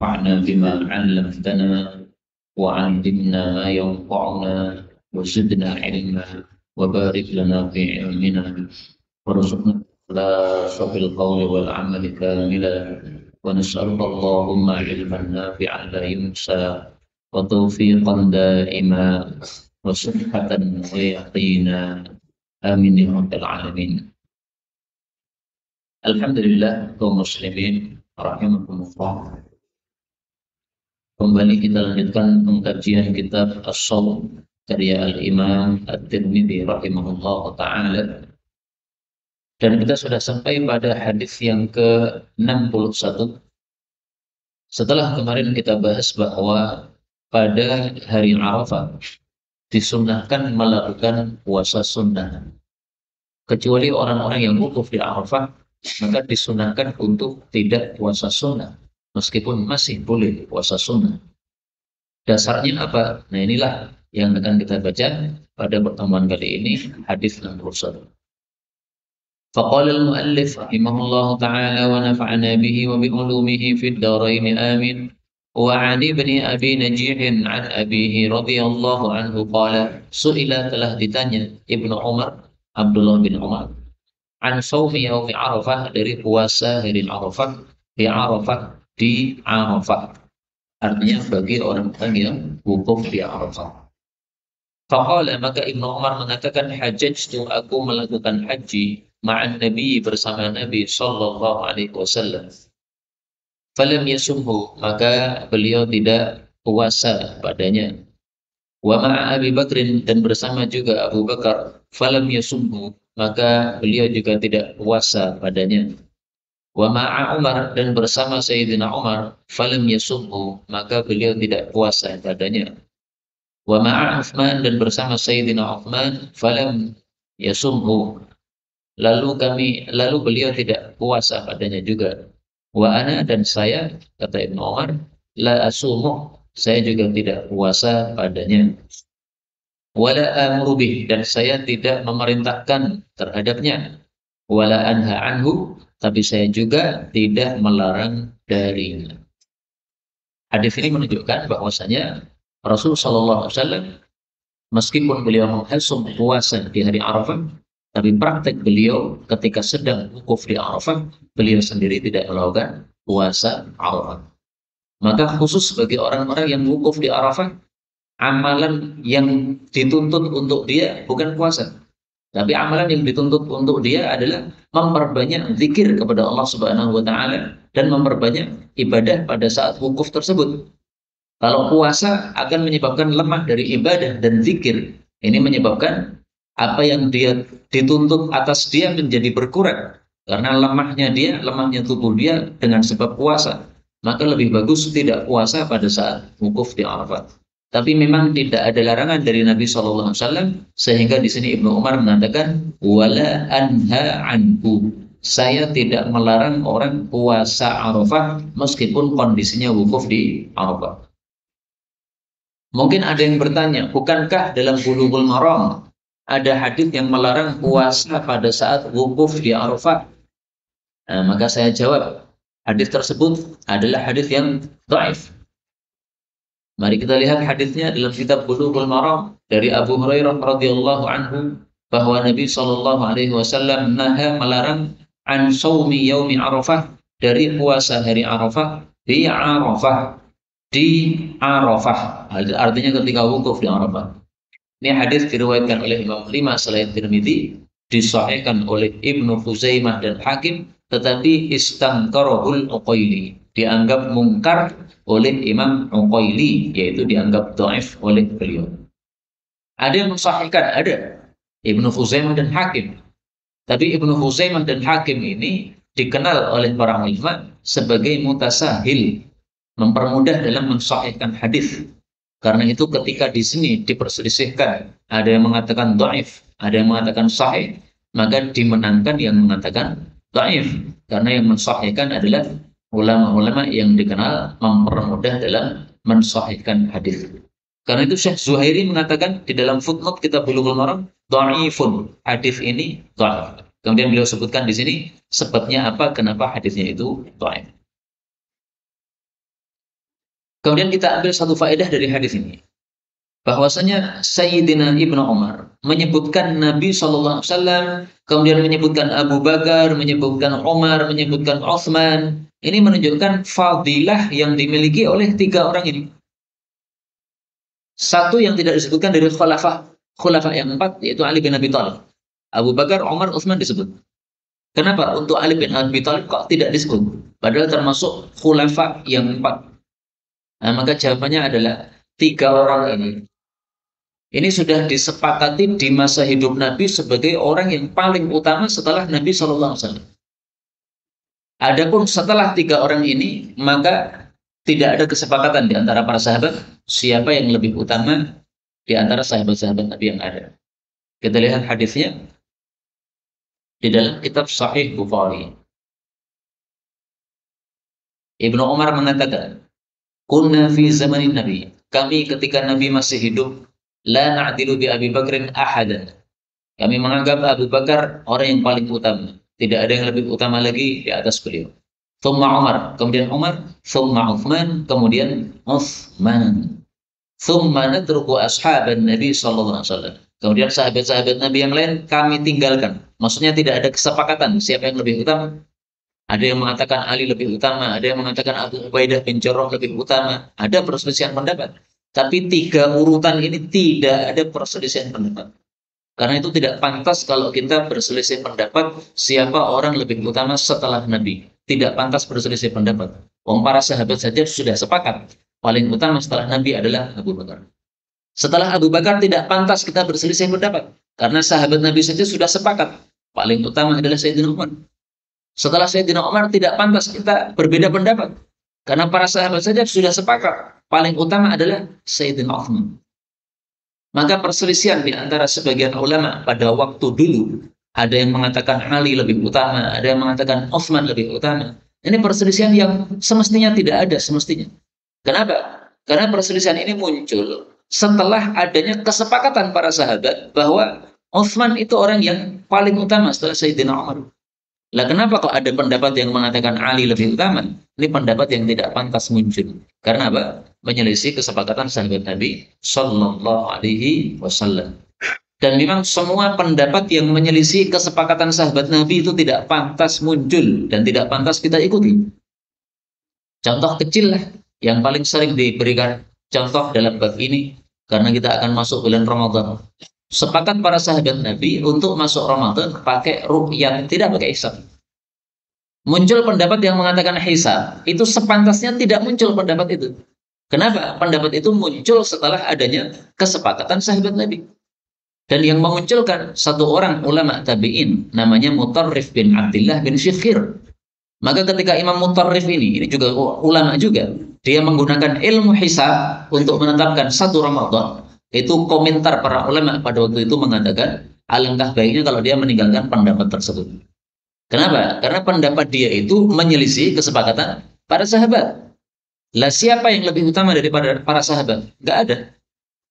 وانفعنا بما علمتنا وعلمنا ما ينفعنا وزدنا علما وبارك لنا في علمنا وارزقنا الإخلاص في القول والعمل كاملا ونسألك اللهم علما نافعا لا ينسى وتوفيقا دائما وصحة ويقينا آمين يا رب العالمين. Alhamdulillah kaum muslimin rahimakumullah. Kembali kita lanjutkan pengkajian kitab As-Shaum karya Al-Imam At-Tirmidzi rahimahullah taala. Dan kita sudah sampai pada hadis yang ke-61. Setelah kemarin kita bahas bahwa pada hari Arafah disunnahkan melakukan puasa sunnah. Kecuali orang-orang yang wukuf di Arafah, maka disunahkan untuk tidak puasa sunnah, meskipun masih boleh puasa sunnah. Dasarnya apa? Nah, inilah yang akan kita baca pada pertemuan kali ini, hadis 61. Faqala al-muallif rahimahullahu ta'ala wa nafa'ana bihi wa bi ulumihi fid dharain amin. Wa 'an ibni Abi Najih 'an abihi radhiyallahu anhu qala su'ila, telah ditanya Ibnu Umar, Abdullah bin Umar, an shaumi yaumi Arafah, dari puasa hari Arafah, di Arafah, di Arafah. Artinya bagi orang-orang yang wukuf di Arafah. Faqala, maka Ibnu Umar mengatakan, hajjajtu, aku melakukan haji ma'an Nabi, bersama Nabi sallallahu alaihi wasallam. Falam yasumhu, maka beliau tidak puasa padanya. Wa ma'a Abi Bakrin, dan bersama juga Abu Bakar, falam yasumhu, maka beliau juga tidak puasa padanya. Wa ma'a Umar, dan bersama Sayyidina Umar, falam yasumhu, maka beliau tidak puasa padanya. Wa ma'a Uthman, dan bersama Sayyidina Uthman, falam yasumhu, lalu beliau tidak puasa padanya juga. Wa ana, dan saya, kata Ibnu Umar, la asumuh, saya juga tidak puasa padanya. Wala amru bih, dan saya tidak memerintahkan terhadapnya. Wala anha anhu, tapi saya juga tidak melarang darinya. Hadis ini menunjukkan bahwasanya Rasul sallallahu alaihi wasallam meskipun beliau menghasum puasa di hari Arafah, tapi praktek beliau ketika sedang wukuf di Arafah, beliau sendiri tidak melakukan puasa Arafah. Maka khusus bagi orang-orang yang wukuf di Arafah, amalan yang dituntut untuk dia bukan puasa, tapi amalan yang dituntut untuk dia adalah memperbanyak zikir kepada Allah Subhanahu wa taala dan memperbanyak ibadah pada saat wukuf tersebut. Kalau puasa akan menyebabkan lemah dari ibadah dan zikir, ini menyebabkan apa yang dia dituntut atas dia menjadi berkurang karena lemahnya tubuh dia dengan sebab puasa. Maka lebih bagus tidak puasa pada saat wukuf di Arafah. Tapi memang tidak ada larangan dari Nabi SAW, sehingga di sini Ibnu Umar mengatakan, wala anha anhu, saya tidak melarang orang puasa Arafah meskipun kondisinya wukuf di Arafah. Mungkin ada yang bertanya, bukankah dalam Bulughul Maram ada hadis yang melarang puasa pada saat wukuf di Arafah? Nah, maka saya jawab, hadis tersebut adalah hadis yang dhaif. Mari kita lihat hadisnya dalam kitab Bulughul Maram dari Abu Hurairah radhiyallahu anhu, bahwa Nabi sallallahu alaihi wasallam melarang an shaumi yaumi Arafah, dari puasa hari Arafah, di Arafah, artinya ketika wukuf di Arafah. Ini hadis diriwayatkan oleh Imam 5 selain Tirmidzi, disahihkan oleh Ibnu Khuzaimah dan Hakim, tetapi istankarahul Uqaili, dianggap mungkar oleh Imam Uqaili, yaitu dianggap dhaif oleh beliau. Ada yang mensahihkan, ada Ibnu Khuzaimah dan Hakim. Tapi Ibnu Khuzaimah dan Hakim ini dikenal oleh para ulama sebagai mutasahil, mempermudah dalam mensahihkan hadis. Karena itu ketika di sini diperselisihkan, ada yang mengatakan dhaif, ada yang mengatakan sahih, maka dimenangkan yang mengatakan dhaif, karena yang mensahihkan adalah ulama-ulama yang dikenal mempermudah dalam mensahihkan hadis. Karena itu Syekh Zuhairi mengatakan di dalam footnote kitab Bulughul Maram, dhaifun, hadis ini dhaif. Kemudian beliau sebutkan di sini sebabnya apa, kenapa hadisnya itu dhaif. Kemudian kita ambil satu faedah dari hadis ini, bahwasanya Sayyidina Ibnu Umar menyebutkan Nabi SAW, kemudian menyebutkan Abu Bakar, menyebutkan Umar, menyebutkan Utsman. Ini menunjukkan fadilah yang dimiliki oleh tiga orang ini. Satu yang tidak disebutkan dari khulafa yang empat, yaitu Ali bin Abi Thalib. Abu Bakar, Umar, Utsman disebut. Kenapa untuk Ali bin Abi Thalib kok tidak disebut? Padahal termasuk khulafa yang empat. Nah, maka jawabannya adalah tiga orang ini sudah disepakati di masa hidup Nabi sebagai orang yang paling utama setelah Nabi SAW. Adapun setelah tiga orang ini, maka tidak ada kesepakatan di antara para sahabat siapa yang lebih utama di antara sahabat-sahabat Nabi yang ada. Kita lihat hadisnya di dalam kitab Sahih Bukhari. Ibnu Umar mengatakan, "Kunna fi zamanin Nabi." Kami ketika Nabi masih hidup, la na'dilu bi Abi Bakrin ahadan. Kami menganggap Abu Bakar orang yang paling utama. Tidak ada yang lebih utama lagi di atas beliau. Thumma Umar, kemudian Umar, thumma Uthman, kemudian Uthman. Thumma natruku ashaban Nabi sallallahu alaihi wasallam. Kemudian sahabat-sahabat Nabi yang lain kami tinggalkan. Maksudnya tidak ada kesepakatan siapa yang lebih utama. Ada yang mengatakan Ali lebih utama, ada yang mengatakan Abu Ubaidah bin Jarrah lebih utama. Ada perselisihan pendapat. Tapi tiga urutan ini tidak ada perselisihan pendapat. Karena itu tidak pantas kalau kita berselisih pendapat siapa orang lebih utama setelah Nabi. Tidak pantas berselisih pendapat. Para sahabat saja sudah sepakat. Paling utama setelah Nabi adalah Abu Bakar. Setelah Abu Bakar tidak pantas kita berselisih pendapat. Karena sahabat Nabi saja sudah sepakat. Paling utama adalah Sayyidina Umar. Setelah Sayyidina Umar tidak pantas kita berbeda pendapat. Karena para sahabat saja sudah sepakat. Paling utama adalah Sayyidina Utsman. Maka perselisihan di antara sebagian ulama pada waktu dulu, ada yang mengatakan Ali lebih utama, ada yang mengatakan Utsman lebih utama. Ini perselisihan yang semestinya tidak ada semestinya. Kenapa? Karena perselisihan ini muncul setelah adanya kesepakatan para sahabat bahwa Utsman itu orang yang paling utama setelah Sayyidina Umar. Lah kenapa kok ada pendapat yang mengatakan Ali lebih utama? Ini pendapat yang tidak pantas muncul. Karena apa? Menyelisih kesepakatan sahabat Nabi Sallallahu Alaihi Wasallam. Dan memang semua pendapat yang menyelisih kesepakatan sahabat Nabi itu tidak pantas muncul dan tidak pantas kita ikuti. Contoh kecil lah yang paling sering diberikan contoh dalam bab ini, karena kita akan masuk bulan Ramadan. Sepakat para sahabat Nabi untuk masuk Ramadan pakai ru'yat, tidak pakai hisab. Muncul pendapat yang mengatakan hisab, itu sepantasnya tidak muncul pendapat itu. Kenapa? Pendapat itu muncul setelah adanya kesepakatan sahabat Nabi. Dan yang memunculkan satu orang ulama tabi'in, namanya Mutarrif bin Abdullah bin Shikhir. Maka ketika Imam Mutarrif ini juga ulama juga, dia menggunakan ilmu hisab untuk menetapkan satu Ramadan. Itu komentar para ulama pada waktu itu mengatakan alangkah baiknya kalau dia meninggalkan pendapat tersebut. Kenapa? Karena pendapat dia itu menyelisih kesepakatan para sahabat. Lah siapa yang lebih utama daripada para sahabat? Nggak ada.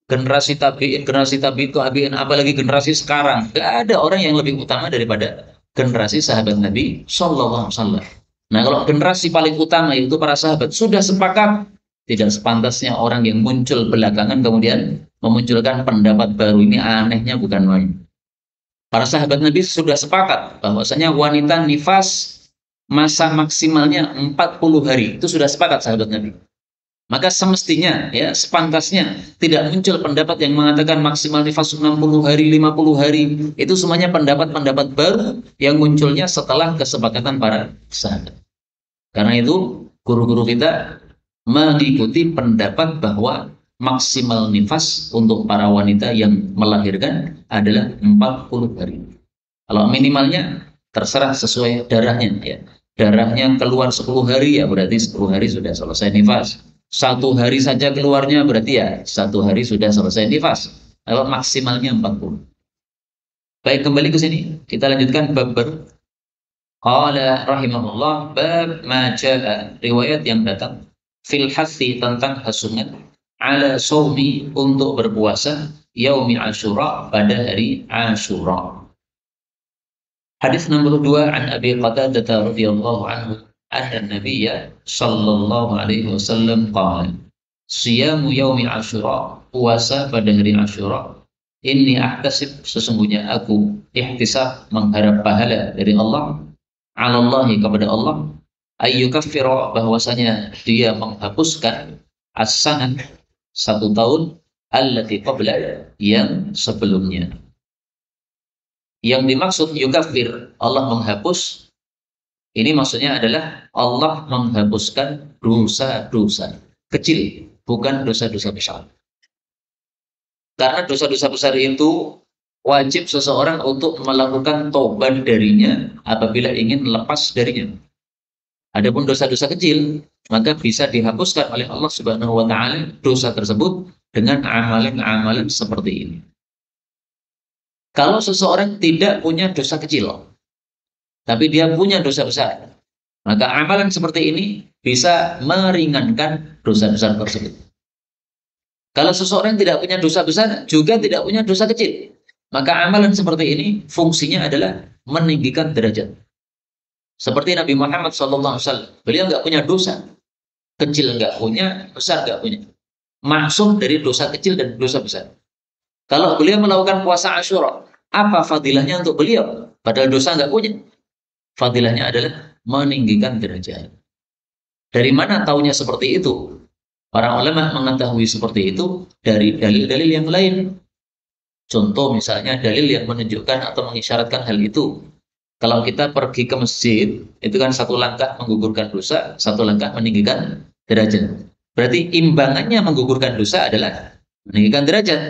Generasi tabi'in, apalagi generasi sekarang, nggak ada orang yang lebih utama daripada generasi sahabat Nabi Sallallahu Alaihi Wasallam. Nah, kalau generasi paling utama itu para sahabat sudah sepakat, tidak sepantasnya orang yang muncul belakangan kemudian memunculkan pendapat baru. Ini anehnya bukan main. Para sahabat Nabi sudah sepakat bahwasanya wanita nifas masa maksimalnya 40 hari. Itu sudah sepakat sahabat Nabi. Maka semestinya, ya, sepantasnya tidak muncul pendapat yang mengatakan maksimal nifas 60 hari, 50 hari. Itu semuanya pendapat-pendapat baru yang munculnya setelah kesepakatan para sahabat. Karena itu, guru-guru kita mengikuti pendapat bahwa maksimal nifas untuk para wanita yang melahirkan adalah 40 hari. Kalau minimalnya terserah sesuai darahnya, ya. Darahnya keluar 10 hari, ya berarti 10 hari sudah selesai nifas. 1 hari saja keluarnya berarti ya 1 hari sudah selesai nifas. Kalau maksimalnya 40. Baik, kembali ke sini. Kita lanjutkan bab qala rahimahullah, bab ma jaa, riwayat yang datang fil hathi, tentang hasungan ala saumi, untuk berpuasa yaumi Asyura, pada hari Asyura. Hadis nomor 2, an Abi Qatadah radhiyallahu anhu anna Nabiyya sallallahu alaihi wasallam qala, siyamu yaumi Asyura, puasa pada hari Asyura. Inni ahtasib, sesungguhnya aku ihtisab, mengharap pahala dari Allah, 'ala Allahi, kepada Allah, ayyukaffira, bahwasanya dia menghapuskan as-sanah, satu tahun, allati qabla, yang sebelumnya. Yang dimaksud yukaffir, Allah menghapus, ini maksudnya adalah Allah menghapuskan dosa-dosa kecil, bukan dosa-dosa besar. Karena dosa-dosa besar itu wajib seseorang untuk melakukan taubat darinya apabila ingin lepas darinya. Adapun dosa-dosa kecil, maka bisa dihapuskan oleh Allah Subhanahu wa taala dosa tersebut dengan amalan-amalan seperti ini. Kalau seseorang tidak punya dosa kecil, tapi dia punya dosa besar, maka amalan seperti ini bisa meringankan dosa-dosa tersebut. Kalau seseorang tidak punya dosa besar, juga tidak punya dosa kecil, maka amalan seperti ini fungsinya adalah meninggikan derajat. Seperti Nabi Muhammad SAW, beliau nggak punya dosa, kecil nggak punya, besar nggak punya. Maksum dari dosa kecil dan dosa besar. Kalau beliau melakukan puasa Asyura, apa fadilahnya untuk beliau? Padahal dosa nggak punya. Fadilahnya adalah meninggikan derajat. Dari mana taunya seperti itu? Para ulama mengetahui seperti itu dari dalil-dalil yang lain. Contoh misalnya dalil yang menunjukkan atau mengisyaratkan hal itu. Kalau kita pergi ke masjid, itu kan satu langkah menggugurkan dosa, satu langkah meninggikan derajat. Berarti imbangannya menggugurkan dosa adalah meninggikan derajat.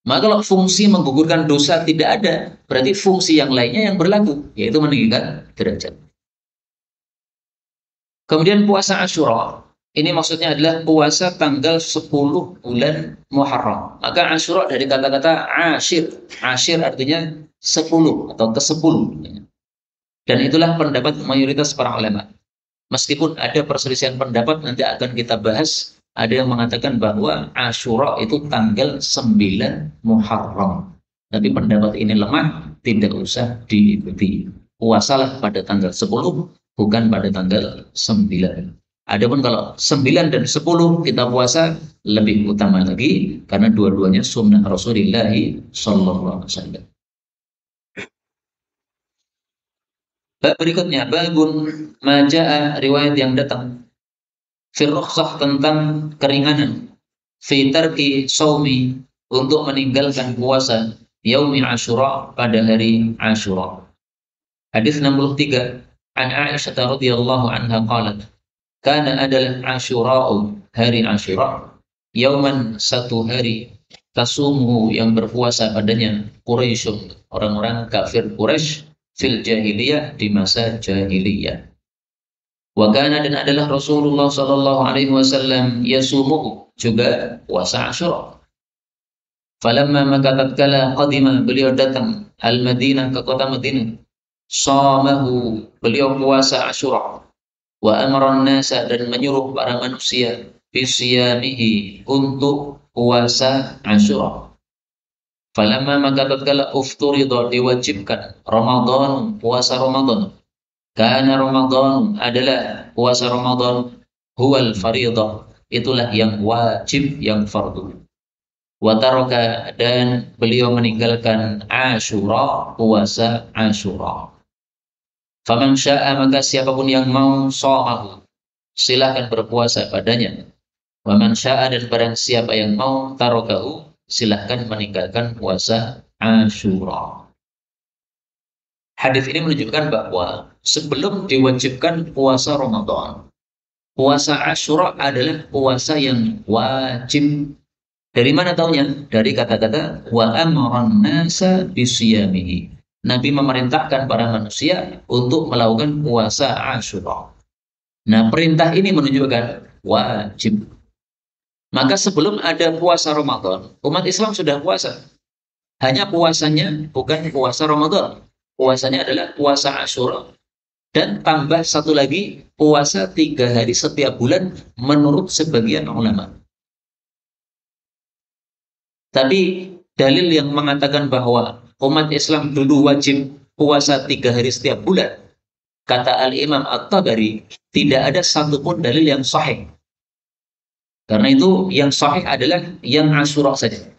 Maka kalau fungsi menggugurkan dosa tidak ada, berarti fungsi yang lainnya yang berlaku, yaitu meninggikan derajat. Kemudian puasa Asyura, ini maksudnya adalah puasa tanggal 10 bulan Muharram. Maka Asyura dari kata-kata Ashir. Ashir artinya 10 atau ke-10. Dan itulah pendapat mayoritas para ulama. Meskipun ada perselisihan pendapat, nanti akan kita bahas. Ada yang mengatakan bahwa Asyura itu tanggal 9 Muharram. Tapi pendapat ini lemah, tidak usah diikuti. Puasalah pada tanggal 10, bukan pada tanggal 9. Adapun kalau 9 dan 10 kita puasa, lebih utama lagi, karena dua-duanya sunnah Rasulullah SAW. Bab berikutnya, babun majaa, riwayat yang datang fi rukhsah, tentang keringanan fi tarki shaumi, untuk meninggalkan puasa yaumi Asyura, pada hari Asyura. Hadis 63, an Aisyah radhiyallahu anha qalat, kana adalah Asyura'u, hari Asyura, yauman, satu hari, tasumuhu, yang berpuasa padanya, Quraisyun, orang-orang kafir Quraisy, fil jahiliyah, di masa jahiliyah. Wa kana, dan adalah Rasulullah sallallahu alaihi wasallam, yasumuhu, juga puasa Asyura. Falamma, maka tatkala qadima, beliau datang al-Madinah, ke kota Madinah, shamahu, beliau puasa Asyura. Wa amara an-nasa, dan menyuruh para manusia, bisiyamihi, untuk puasa Asyura. Falamma, maka tatkala ufturida, diwajibkan Ramadan, puasa Ramadan, karena Ramadan, adalah puasa Ramadan, huwal faridah, itulah yang wajib, yang fardu. Wa taraka, dan beliau meninggalkan Asyura, puasa Asyura. Faman syaa, maka siapapun yang mau, shamahu, silahkan berpuasa padanya. Wa man syaa, dan barang siapa yang mau, tarakahu, silahkan meninggalkan puasa Asyura. Hadis ini menunjukkan bahwa sebelum diwajibkan puasa Ramadan, puasa Asyura adalah puasa yang wajib. Dari mana taunya? Dari kata-kata wa amaran nasa bisiyamihi. Nabi memerintahkan para manusia untuk melakukan puasa Asyura. Nah, perintah ini menunjukkan wajib. Maka sebelum ada puasa Ramadan, umat Islam sudah puasa. Hanya puasanya bukan puasa Ramadan. Puasanya adalah puasa Asyura. Dan tambah satu lagi, puasa 3 hari setiap bulan menurut sebagian ulama. Tapi dalil yang mengatakan bahwa umat Islam dulu wajib puasa 3 hari setiap bulan, kata Al-Imam At-Tabari, tidak ada satupun dalil yang sahih. Karena itu yang sahih adalah yang Asyura saja.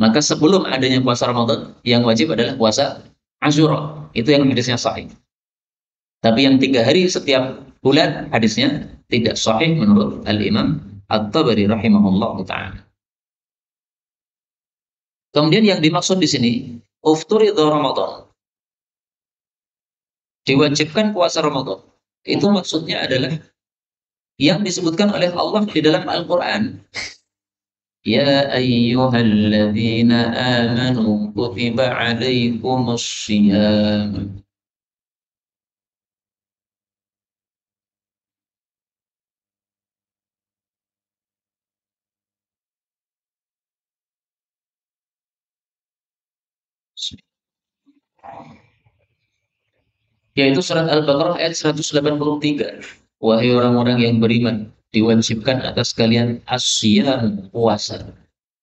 Maka sebelum adanya puasa Ramadan, yang wajib adalah puasa Asyura. Itu yang hadisnya sahih. Tapi yang 3 hari setiap bulan hadisnya tidak sahih menurut Al-Imam At-Tabari rahimahullah ta'ala. Kemudian yang dimaksud di sini, ufturidhu Ramadan. Diwajibkan puasa Ramadan. Itu maksudnya adalah yang disebutkan oleh Allah di dalam Al-Quran. Ya ayyuhalladzina amanu kutiba alaikumus syiyam. Yaitu surat Al-Baqarah ayat 183. Wahai orang-orang yang beriman, diwajibkan atas kalian asyam, puasa.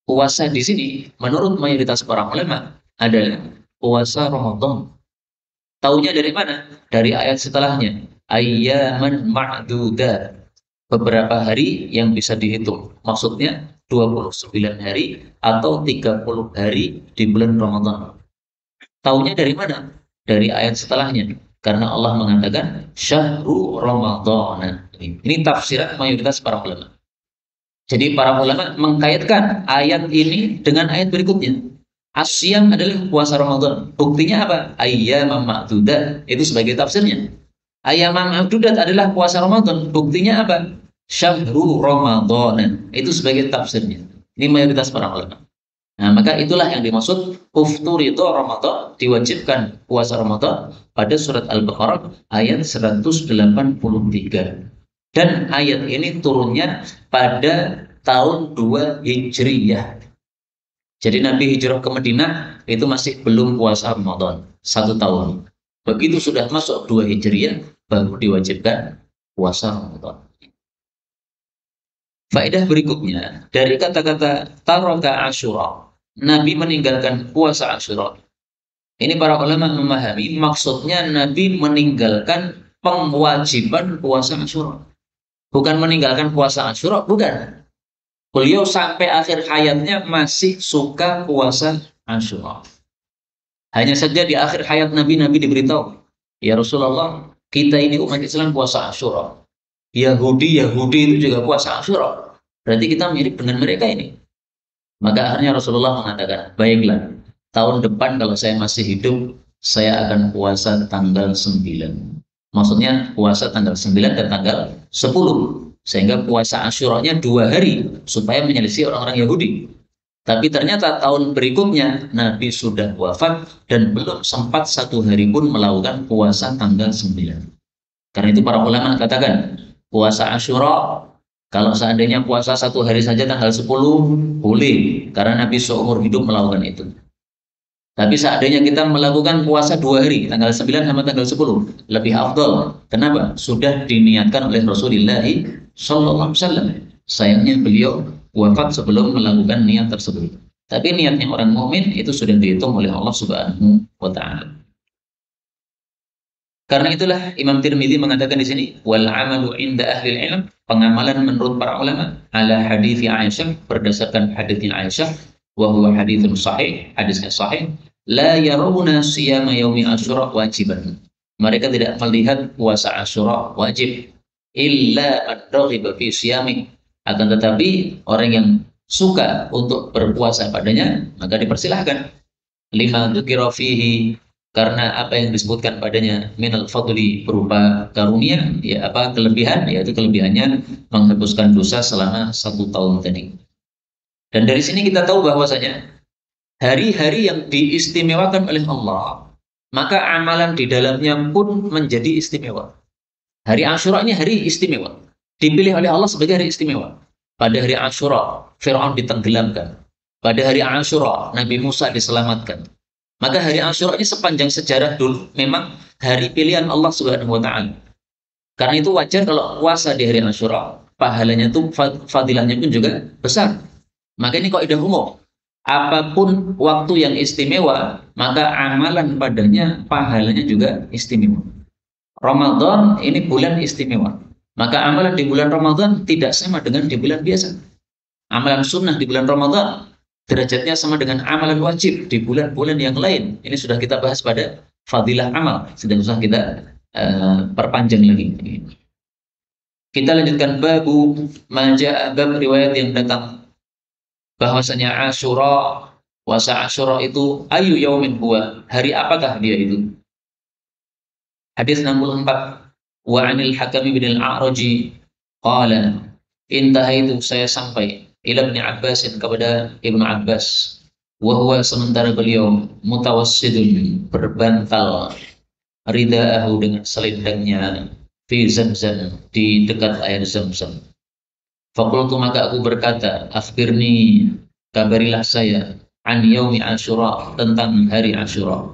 Puasa di sini menurut mayoritas para ulama adalah puasa Ramadan. Taunya dari mana? Dari ayat setelahnya. Ayyaman ma'dudat. Beberapa hari yang bisa dihitung. Maksudnya 29 hari atau 30 hari di bulan Ramadan. Taunya dari mana? Dari ayat setelahnya. Karena Allah mengatakan syahru Ramadan. Ini tafsiran mayoritas para ulama. Jadi para ulama mengkaitkan ayat ini dengan ayat berikutnya. Asyam adalah puasa Ramadan. Buktinya apa? Ayyamam ma'dudat. Itu sebagai tafsirnya. Ayyamam ma'dudat adalah puasa Ramadan. Buktinya apa? Syahru Ramadan. Itu sebagai tafsirnya. Ini mayoritas para ulama. Nah, maka itulah yang dimaksud ufturidhu Ramadan, diwajibkan puasa Ramadan pada surat Al-Baqarah ayat 183. Dan ayat ini turunnya pada tahun 2 Hijriyah. Jadi Nabi hijrah ke Madinah itu masih belum puasa Ramadan, 1 tahun. Begitu sudah masuk 2 Hijriyah, baru diwajibkan puasa Ramadan. Faedah berikutnya, dari kata-kata taraka Asyura, Nabi meninggalkan puasa Asyura. Ini para ulama memahami maksudnya Nabi meninggalkan pengwajiban puasa Asyura. Bukan meninggalkan puasa Asyura, bukan. Beliau sampai akhir hayatnya masih suka puasa Asyura. Hanya saja di akhir hayat Nabi diberitahu, ya Rasulullah, kita ini umat Islam puasa Asyura. Yahudi itu juga puasa Asyura. Berarti kita mirip dengan mereka ini. Maka akhirnya Rasulullah mengatakan, baiklah, tahun depan kalau saya masih hidup, saya akan puasa tanggal 9. Maksudnya puasa tanggal 9 dan tanggal 10. Sehingga puasa Asyuranya 2 hari, supaya menyelisih orang-orang Yahudi. Tapi ternyata tahun berikutnya, Nabi sudah wafat, dan belum sempat 1 hari pun melakukan puasa tanggal 9. Karena itu para ulama katakan, puasa Asyura, kalau seandainya puasa 1 hari saja tanggal 10, boleh. Karena Nabi seumur hidup melakukan itu. Tapi seandainya kita melakukan puasa 2 hari, tanggal 9 sama tanggal 10, lebih afdal. Kenapa? Sudah diniatkan oleh Rasulullah SAW. Sayangnya beliau wafat sebelum melakukan niat tersebut. Tapi niatnya orang mukmin itu sudah dihitung oleh Allah Subhanahu wa Ta'ala. Karena itulah Imam Tirmidzi mengatakan di sini, wal amalu inda ahli ilm, pengamalan menurut para ulama ala hadits Aisyah, berdasarkan hadits Aisyah, wa huwa haditsun sahih, hadisnya sahih, la yarawna siyama yaumi Asyura wajiban. Mereka tidak melihat puasa Asyura wajib illa ad-raghiba fi siyami. Akan tetapi orang yang suka untuk berpuasa padanya, maka dipersilahkan. Lima dzukira fihi, karena apa yang disebutkan padanya minal fadli, berupa karunia, ya apa kelebihan, yaitu kelebihannya menghapuskan dosa selama 1 tahun tadi. Dan dari sini kita tahu bahwasanya hari-hari yang diistimewakan oleh Allah, maka amalan di dalamnya pun menjadi istimewa. Hari Asyura ini hari istimewa, dipilih oleh Allah sebagai hari istimewa. Pada hari Asyura Fir'aun ditenggelamkan. Pada hari Asyura Nabi Musa diselamatkan. Maka hari Asyura ini sepanjang sejarah dulu memang hari pilihan Allah Subhanahu wa Ta'ala. Karena itu wajar kalau puasa di hari Asyura, pahalanya itu fadilahnya pun juga besar. Maka ini kaidah umum. Apapun waktu yang istimewa, maka amalan padanya pahalanya juga istimewa. Ramadan ini bulan istimewa. Maka amalan di bulan Ramadan tidak sama dengan di bulan biasa. Amalan sunnah di bulan Ramadan derajatnya sama dengan amalan wajib di bulan-bulan yang lain. Ini sudah kita bahas pada fadilah amal, sedang usah kita perpanjang lagi. Kita lanjutkan babu maja, bab riwayat yang datang bahwasanya Asyura, puasa Asyura itu ayu yaumin huwa, hari apakah dia itu? Hadis 64, wa anil Hakam bin al-A'raji qala intahaitu, saya sampai ila Ibnu Abbas, kepada Ibnu Abbas, wa huwa, sementara beliau mutawassidun, berbantal ridaahu, dengan selendangnya, fi Zamzam, di dekat air Zamzam. Fakultu, maka aku berkata, akhbirni, kabarilah saya, an yaumi Asyura, tentang hari Asyura.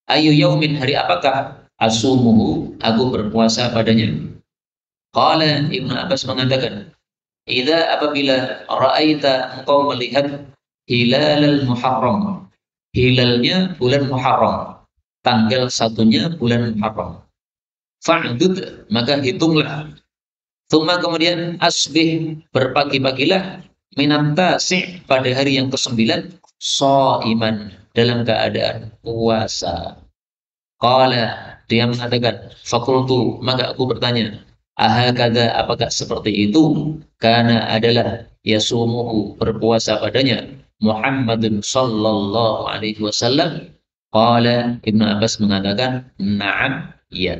Ayu yaumin, hari apakah? Asumuhu, aku berpuasa padanya. Qala, Ibnu Abbas mengatakan, idza, apabila ra'aita, engkau melihat hilalal Muharram, hilalnya bulan Muharram, tanggal satunya bulan Muharram. Fa'dud, maka hitunglah. Tsumma, kemudian asbih, berpagi-pagilah, minat tasi', pada hari yang ke-9, shaiman, dalam keadaan puasa. Qala, dia mengatakan, fakultu, maka aku bertanya, ahakadha, apakah seperti itu? Karena adalah yasumuhu, berpuasa padanya, Muhammadun sallallahu alaihi wasallam. Qala, Ibnu Abbas mengatakan, na'am, ya.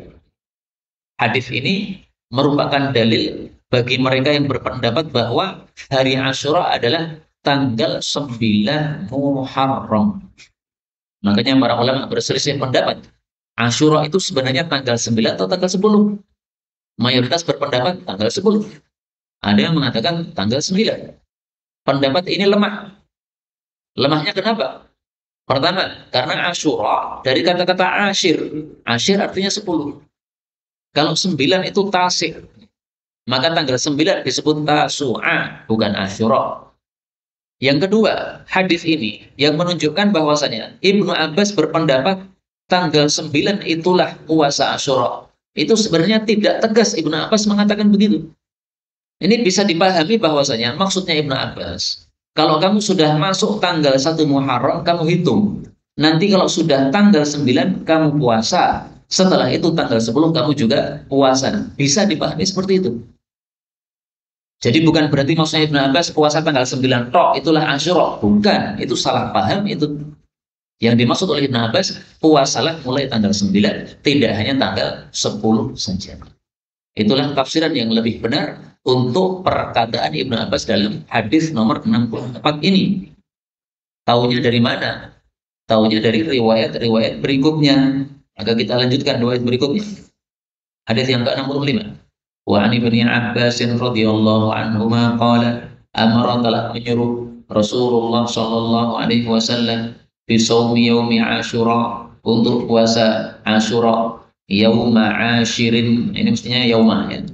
Hadis ini merupakan dalil bagi mereka yang berpendapat bahwa hari Asyura adalah tanggal 9 Muharram. Makanya para ulama berselisih pendapat, Asyura itu sebenarnya tanggal 9 atau tanggal 10? Mayoritas berpendapat tanggal 10. Ada yang mengatakan tanggal 9. Pendapat ini lemah. Lemahnya kenapa? Pertama, karena Asyura dari kata-kata asyir. Asyir artinya 10. Kalau 9 itu tasik, maka tanggal 9 disebut Tasu'a, bukan Asyura. Yang kedua, hadis ini yang menunjukkan bahwasanya Ibnu Abbas berpendapat tanggal 9 itulah puasa Asyura. Itu sebenarnya tidak tegas Ibnu Abbas mengatakan begitu. Ini bisa dipahami bahwasanya maksudnya Ibnu Abbas, kalau kamu sudah masuk tanggal 1 Muharram, kamu hitung. Nanti kalau sudah tanggal 9, kamu puasa. Setelah itu tanggal 10, kamu juga puasa. Bisa dipahami seperti itu. Jadi bukan berarti maksudnya Ibnu Abbas puasa tanggal 9 tok, itulah Asyura. Bukan, itu salah paham itu. Yang dimaksud oleh Ibnu Abbas, puasalah mulai tanggal 9, tidak hanya tanggal 10 saja. Itulah tafsiran yang lebih benar untuk perkataan Ibnu Abbas dalam hadis nomor 64 ini. Taunya dari mana? Taunya dari riwayat-riwayat berikutnya. Maka kita lanjutkan riwayat berikutnya. Hadis yang ke-65. Wa 'an Ibnu Abbas radhiyallahu anhuma qala, amara, telah menyuruh Rasulullah sallallahu alaihi wasallam bi shaumi yaumi Asyura, untuk puasa Asyura, yauma asyirin. Ini mestinya yauma, ya.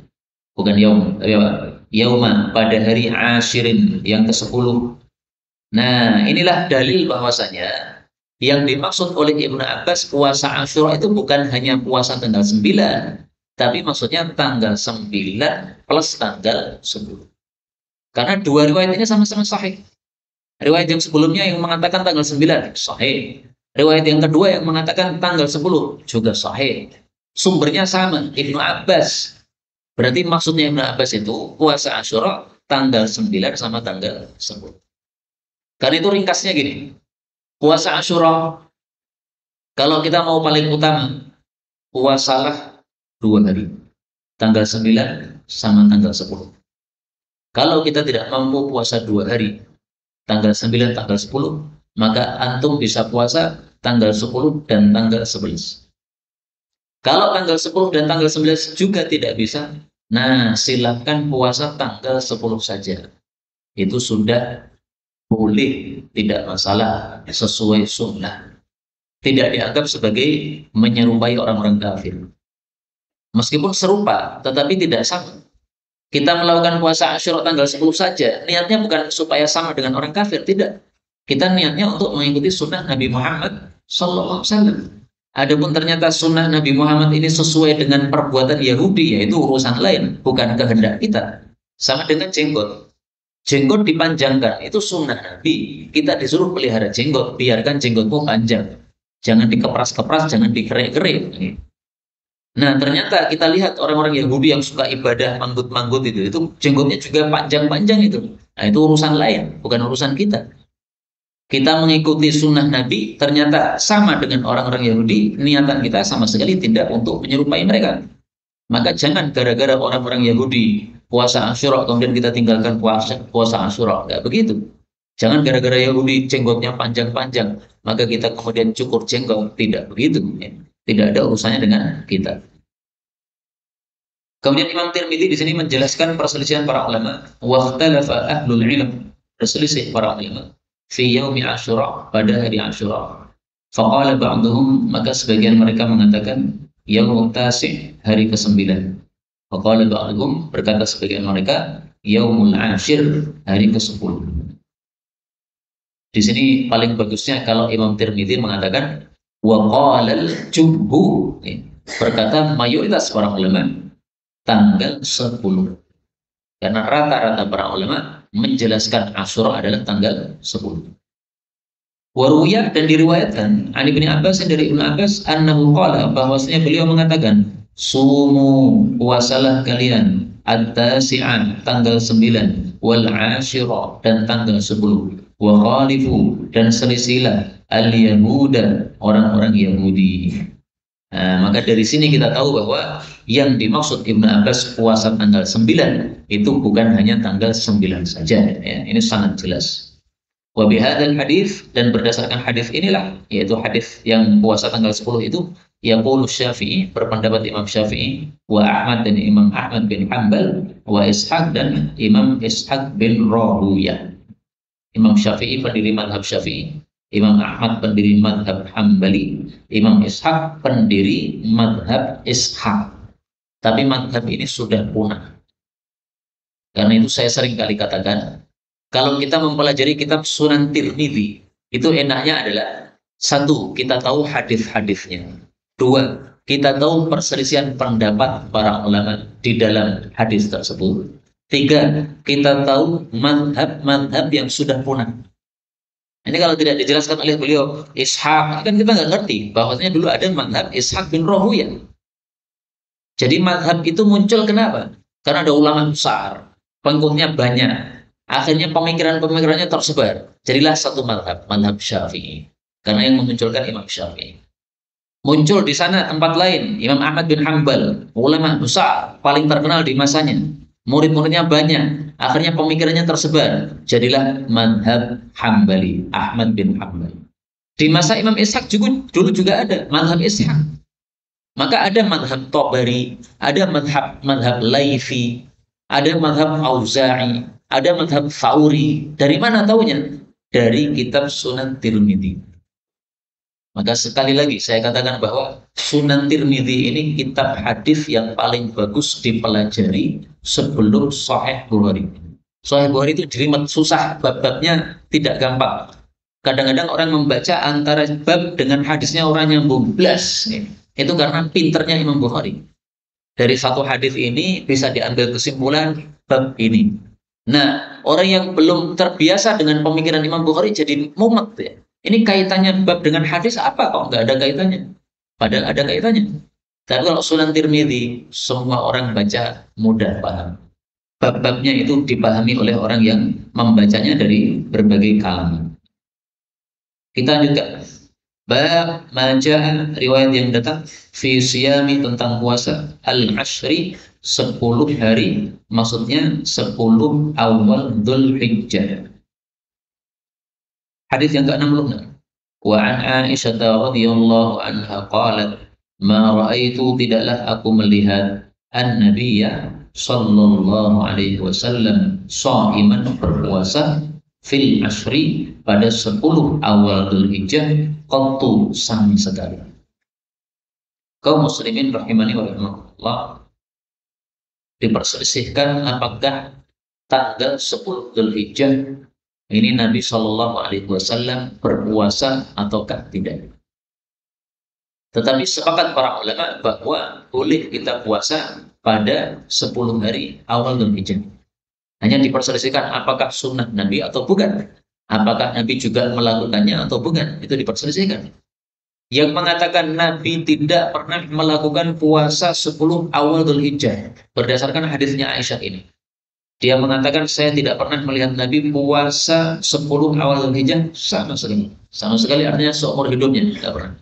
Bukan yaum, tapi apa? Yauma, pada hari asyirin, yang ke-10. Nah, inilah dalil bahwasanya yang dimaksud oleh Ibnu Abbas puasa Asyura itu bukan hanya puasa tanggal 9, tapi maksudnya tanggal 9 plus tanggal 10. Karena dua riwayat ini sama-sama sahih. Riwayat yang sebelumnya yang mengatakan tanggal 9 sahih. Riwayat yang kedua yang mengatakan tanggal 10 juga sahih. Sumbernya sama, Ibnu Abbas. Berarti maksudnya Ibnu Abbas itu puasa Asyura tanggal 9 sama tanggal 10. Karena itu ringkasnya gini. Puasa Asyura, kalau kita mau paling utama, puasalah 2 hari. Tanggal 9 sama tanggal 10. Kalau kita tidak mampu puasa 2 hari, tanggal 9, tanggal 10, maka antum bisa puasa tanggal 10 dan tanggal 11. Kalau tanggal 10 dan tanggal 11 juga tidak bisa, nah silakan puasa tanggal 10 saja. Itu sudah boleh, tidak masalah, sesuai sunnah. Tidak dianggap sebagai menyerupai orang-orang kafir. Meskipun serupa, tetapi tidak sama. Kita melakukan puasa Asyura tanggal 10 saja, niatnya bukan supaya sama dengan orang kafir, tidak. Kita niatnya untuk mengikuti sunnah Nabi Muhammad SAW. Adapun ternyata sunnah Nabi Muhammad ini sesuai dengan perbuatan Yahudi, yaitu urusan lain, bukan kehendak kita. Sama dengan jenggot. Jenggot dipanjangkan, itu sunnah Nabi. Kita disuruh pelihara jenggot, biarkan jenggotmu panjang. Jangan dikepras-kepras, jangan dikerik-kerik. Nah, ternyata kita lihat orang-orang Yahudi yang suka ibadah manggut-manggut itu jenggotnya juga panjang-panjang itu. Nah, itu urusan lain, bukan urusan kita. Kita mengikuti sunnah Nabi, ternyata sama dengan orang-orang Yahudi, niatan kita sama sekali tidak untuk menyerupai mereka. Maka jangan gara-gara orang-orang Yahudi puasa Asyura kemudian kita tinggalkan puasa Asyura. Enggak begitu. Jangan gara-gara Yahudi jenggotnya panjang-panjang, maka kita kemudian cukur jenggot. Tidak begitu. Ya. Tidak ada urusannya dengan kita. Kemudian Imam Tirmidzi di sini menjelaskan perselisihan para ulama. Waqtalafa ahlul ilm, berselisih para ulama fi yaumi Asyura, pada hari Asyura. Faqala ba'duhum, maka sebagian mereka mengatakan yaumut tasi', hari ke-9. Faqala ba'duhum, berkata sebagian mereka yaumul ashir, hari ke-10. Di sini paling bagusnya kalau Imam Tirmidzi mengatakan wa qalal jumhur, berkata mayoritas para ulama tanggal 10. Karena rata-rata para ulama menjelaskan Asyura adalah tanggal 10. Waruya, dan diriwayatkan Ali bin Abbas, dari Ibnu Abbas, annahu qala, bahwasanya beliau mengatakan sumu, puasalah kalian at-tasi'ah, tanggal 9, wal ashira, dan tanggal 10, wa khalifu, dan selisilah al-yahuda, orang-orang Yahudi. Nah, maka dari sini kita tahu bahwa yang dimaksud Ibnu Abbas puasa tanggal 9 itu bukan hanya tanggal 9 saja, ya. Ini sangat jelas. Wa bihadzal hadis, dan berdasarkan hadis inilah, yaitu hadis yang puasa tanggal 10 itu, yaqulu Syafi'i, berpendapat Imam Syafi'i, wa Ahmad, dan Imam Ahmad bin Hanbal, wa Ishaq, dan Imam Ishaq bin Rahuyah. Imam Syafi'i pendiri madhab Syafi'i, Imam Ahmad pendiri madhab Hambali, Imam Ishaq pendiri madhab Ishaq. Tapi madhab ini sudah punah. Karena itu saya sering kali katakan, kalau kita mempelajari kitab Sunan Tirmidzi, itu enaknya adalah, satu, kita tahu hadis-hadisnya. Dua, kita tahu perselisihan pendapat para ulama di dalam hadis tersebut. Tiga, kita tahu madhab-madhab yang sudah punah. Ini kalau tidak dijelaskan oleh beliau Ishaq, kan kita nggak ngerti bahwasanya dulu ada madhab Ishaq bin Rahuyah. Jadi madhab itu muncul kenapa? Karena ada ulama besar, pengikutnya banyak. Akhirnya pemikiran-pemikirannya tersebar. Jadilah satu madhab, madhab Syafi'i. Karena yang memunculkan Imam Syafi'i. Muncul di sana tempat lain, Imam Ahmad bin Hanbal, ulama besar, paling terkenal di masanya. Murid-muridnya banyak. Akhirnya pemikirannya tersebar. Jadilah madhab Hambali, Ahmad bin Hanbal. Di masa Imam Ishaq dulu juga ada madhab Ishaq. Maka ada madhab Tabari, ada madhab Laifi, ada madhab Auza'i, ada madhab Thauri. Dari mana taunya? Dari kitab Sunan Tirmidzi. Maka sekali lagi saya katakan bahwa Sunan Tirmidzi ini kitab hadis yang paling bagus dipelajari sebelum Sahih Bukhari. Sahih Bukhari itu jelimet, susah, bab-babnya tidak gampang. Kadang-kadang orang membaca antara bab dengan hadisnya orang nyambung blas. Itu karena pinternya Imam Bukhari. Dari satu hadis ini bisa diambil kesimpulan bab ini. Nah, orang yang belum terbiasa dengan pemikiran Imam Bukhari jadi mumet ya. Ini kaitannya bab dengan hadis apa kok nggak ada kaitannya? Padahal ada kaitannya. Tapi kalau Sunan Tirmidzi, semua orang baca mudah paham. Bab-babnya itu dipahami oleh orang yang membacanya dari berbagai kalangan. Kita lanjutkan. Bab majah, riwayat yang datang fi siyami, tentang puasa al-ashri, 10 hari, maksudnya 10 awal Dzulhijjah. Hadis yang ke-66. Wa an Aisyah radhiyallahu anha qalat, ma ra'aitu, tidaklah aku melihat an-nabiyya sallallahu alaihi wasallam sha'iman, berpuasa fil ashri, pada 10 awal Dzulhijjah, qattu, sama sekali. Kaum muslimin rahimani wa rahimakumullah, diperselisihkan apakah tanggal 10 Dzulhijjah ini Nabi Shallallahu Alaihi Wasallam berpuasa ataukah tidak. Tetapi sepakat para ulama bahwa boleh kita puasa pada 10 hari awal Dzulhijjah. Hanya diperselisihkan apakah sunnah Nabi atau bukan. Apakah Nabi juga melakukannya atau bukan. Itu diperselisihkan. Yang mengatakan Nabi tidak pernah melakukan puasa 10 awal Dzulhijjah berdasarkan hadisnya Aisyah ini. Dia mengatakan saya tidak pernah melihat Nabi puasa 10 awal Dzulhijjah sama sekali. Sama sekali artinya seumur hidupnya tidak pernah.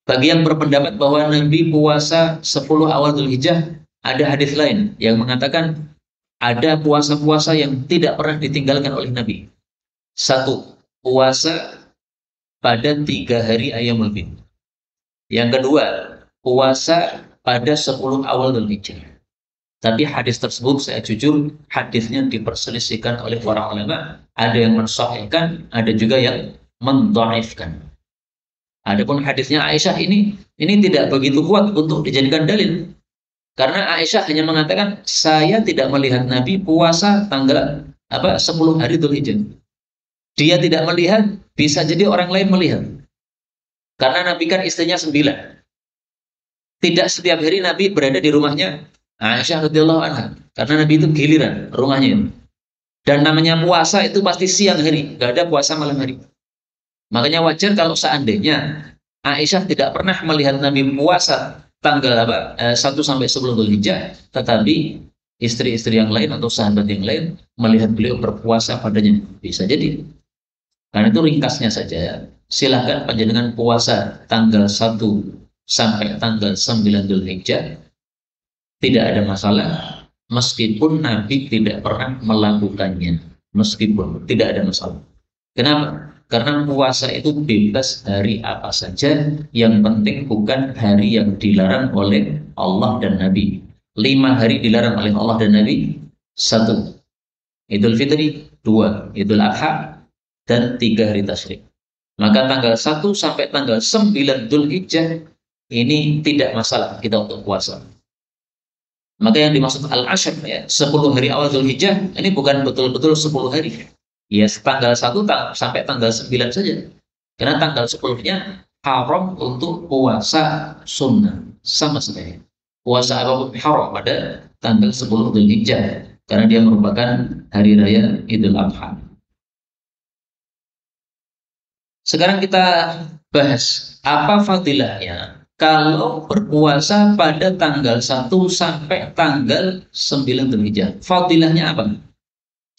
Bagi yang berpendapat bahwa Nabi puasa 10 awal Dzulhijjah, ada hadis lain yang mengatakan ada puasa-puasa yang tidak pernah ditinggalkan oleh Nabi. Satu, puasa pada 3 hari Ayyamul Bid. Yang kedua, puasa pada 10 awal Dzulhijjah. Tapi hadis tersebut saya jujur hadisnya diperselisihkan oleh para ulama. Ada yang mensahihkan, ada juga yang mendhaifkan. Adapun hadisnya Aisyah ini tidak begitu kuat untuk dijadikan dalil. Karena Aisyah hanya mengatakan saya tidak melihat Nabi puasa tanggal 10 hari Dzulhijjah. Dia tidak melihat, bisa jadi orang lain melihat. Karena Nabi kan istrinya 9. Tidak setiap hari Nabi berada di rumahnya Aisyah radhiyallahu anha. Karena Nabi itu giliran rumahnya. Dan namanya puasa itu pasti siang hari, nggak ada puasa malam hari. Makanya wajar kalau seandainya Aisyah tidak pernah melihat Nabi puasa tanggal 1 sampai 10 Dzulhijjah, tetapi istri-istri yang lain atau sahabat yang lain melihat beliau berpuasa padanya. Bisa jadi. Karena itu ringkasnya saja. Silahkan panjenengan puasa tanggal 1 sampai tanggal 9 Dzulhijjah. Tidak ada masalah. Meskipun Nabi tidak pernah melakukannya. Meskipun tidak ada masalah. Kenapa? Karena puasa itu bebas hari apa saja. Yang penting bukan hari yang dilarang oleh Allah dan Nabi. 5 hari dilarang oleh Allah dan Nabi. 1, Idul Fitri. 2, Idul Adha. Dan 3 hari tasyrik. Maka tanggal 1 sampai tanggal 9 Dzulhijjah ini tidak masalah kita untuk puasa. Maka yang dimaksud al-ashr ya, 10 hari awal Dzulhijjah ini bukan betul-betul 10 hari. Ya tanggal 1 sampai tanggal 9 saja. Karena tanggal 10-nya haram untuk puasa sunnah sama sekali. Puasa apapun haram pada tanggal 10 Dzulhijjah karena dia merupakan hari raya Idul Adha. Sekarang kita bahas apa fadilahnya kalau berpuasa pada tanggal 1 sampai tanggal 9 Dzulhijjah. Fadilahnya apa?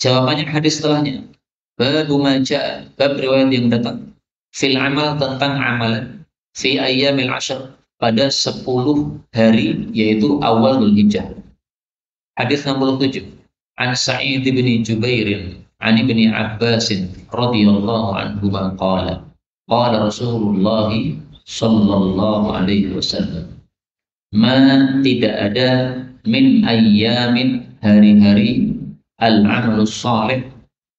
Jawabannya hadis setelahnya. Bab majaa, bab riwayat yang datang fil amal tentang amalan fi ayyamil ashr pada 10 hari yaitu awal Dzulhijjah. Hadis 67. An Sa'id bin Jubair an Ibni Abbas radhiyallahu anhu qala qala Rasulullah sallallahu alaihi wasallam tidak ada min ayyamin hari-hari al-amalus salih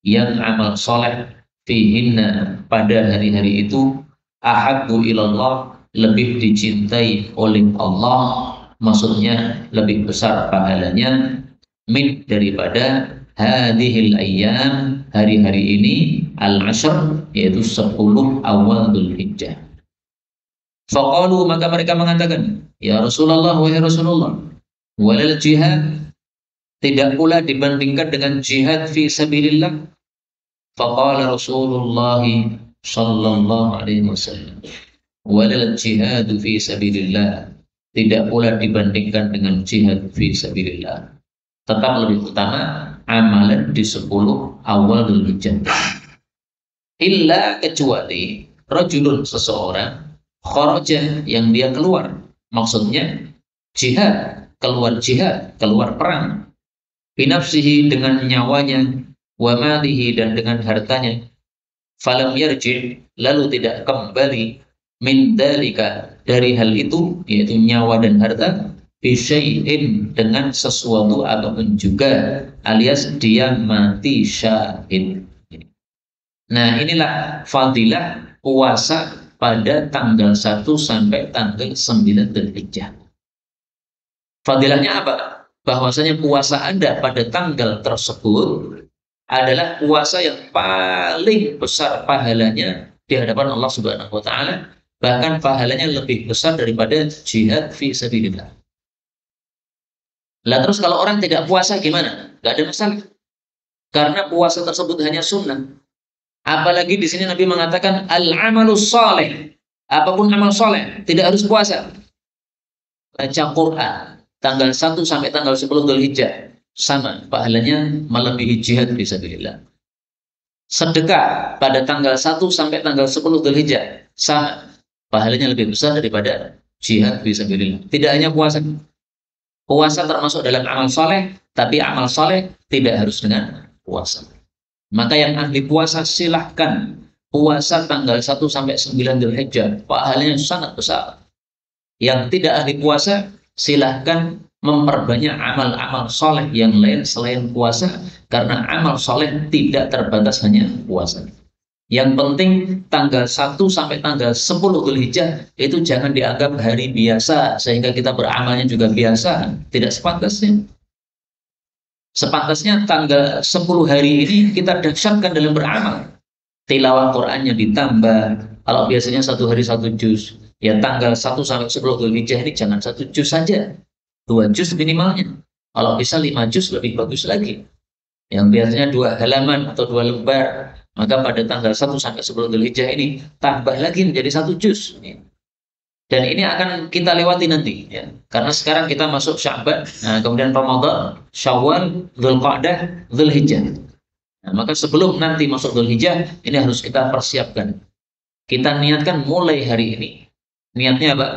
yang amal saleh fihinna pada hari-hari itu ahabbu ilallah lebih dicintai oleh Allah, maksudnya lebih besar pahalanya min daripada hadhil ayyam hari-hari ini al-ashr yaitu 10 awal Dzulhijjah. Faqalu maka mereka mengatakan ya Rasulullah wahai Rasulullah walal jihad tidak pula dibandingkan dengan jihad fi sabilillah. Faqala Rasulullah sallallahu alaihi wasallam walal jihad fi sabilillah tidak pula dibandingkan dengan jihad fi sabilillah. Tetap lebih utama amalan di 10 awal Dzulhijjah. Illa kecuali rajulun seseorang kharaja yang dia keluar. Maksudnya jihad, keluar perang. Binafsihi dengan nyawanya, wa malihi dan dengan hartanya. Falam yarji lalu tidak kembali min dalika dari hal itu yaitu nyawa dan harta bisyai'in dengan sesuatu ataupun juga alias dia mati syahid. Nah inilah fadilah puasa pada tanggal 1 sampai tanggal 9 Dzulhijjah. Fadilahnya apa? Bahwasanya puasa Anda pada tanggal tersebut adalah puasa yang paling besar pahalanya di hadapan Allah Subhanahu wa taala, bahkan pahalanya lebih besar daripada jihad fi sabilillah. Lah terus kalau orang tidak puasa gimana? nggak ada masalah. Karena puasa tersebut hanya sunnah. Apalagi di sini Nabi mengatakan al-amalus saleh. Apapun amal soleh, tidak harus puasa. Baca Quran tanggal 1 sampai tanggal 10 Dzulhijjah sama pahalanya melebihi jihad fisabilillah. Sedekah pada tanggal 1 sampai tanggal 10 Dzulhijjah sama pahalanya lebih besar daripada jihad fisabilillah. Tidak hanya puasa. Puasa termasuk dalam amal soleh, tapi amal soleh tidak harus dengan puasa. Maka yang ahli puasa silahkan puasa tanggal 1 sampai 9 Dzulhijjah, pahalanya sangat besar. Yang tidak ahli puasa silahkan memperbanyak amal-amal soleh yang lain selain puasa, karena amal soleh tidak terbatas hanya puasa. Yang penting tanggal 1 sampai tanggal 10 Dzulhijjah itu jangan dianggap hari biasa sehingga kita beramalnya juga biasa. Tidak sepantasnya. Sepantasnya tanggal 10 hari ini kita dahsyatkan dalam beramal. Tilawah Qur'annya ditambah. Kalau biasanya satu hari 1 juz, ya tanggal 1 sampai 10 Dzulhijjah ini jangan 1 juz saja, 2 juz minimalnya. Kalau bisa 5 juz lebih bagus lagi. Yang biasanya 2 halaman atau 2 lembar, maka pada tanggal 1 sampai 10 Dzulhijjah ini tambah lagi menjadi 1 juz. Dan ini akan kita lewati nanti, ya. Karena sekarang kita masuk Sya'ban, nah, kemudian Ramadan, Syawal, Dzulqa'dah, Dzulhijjah. Nah, maka sebelum nanti masuk Dzulhijjah, ini harus kita persiapkan. Kita niatkan mulai hari ini. Niatnya apa?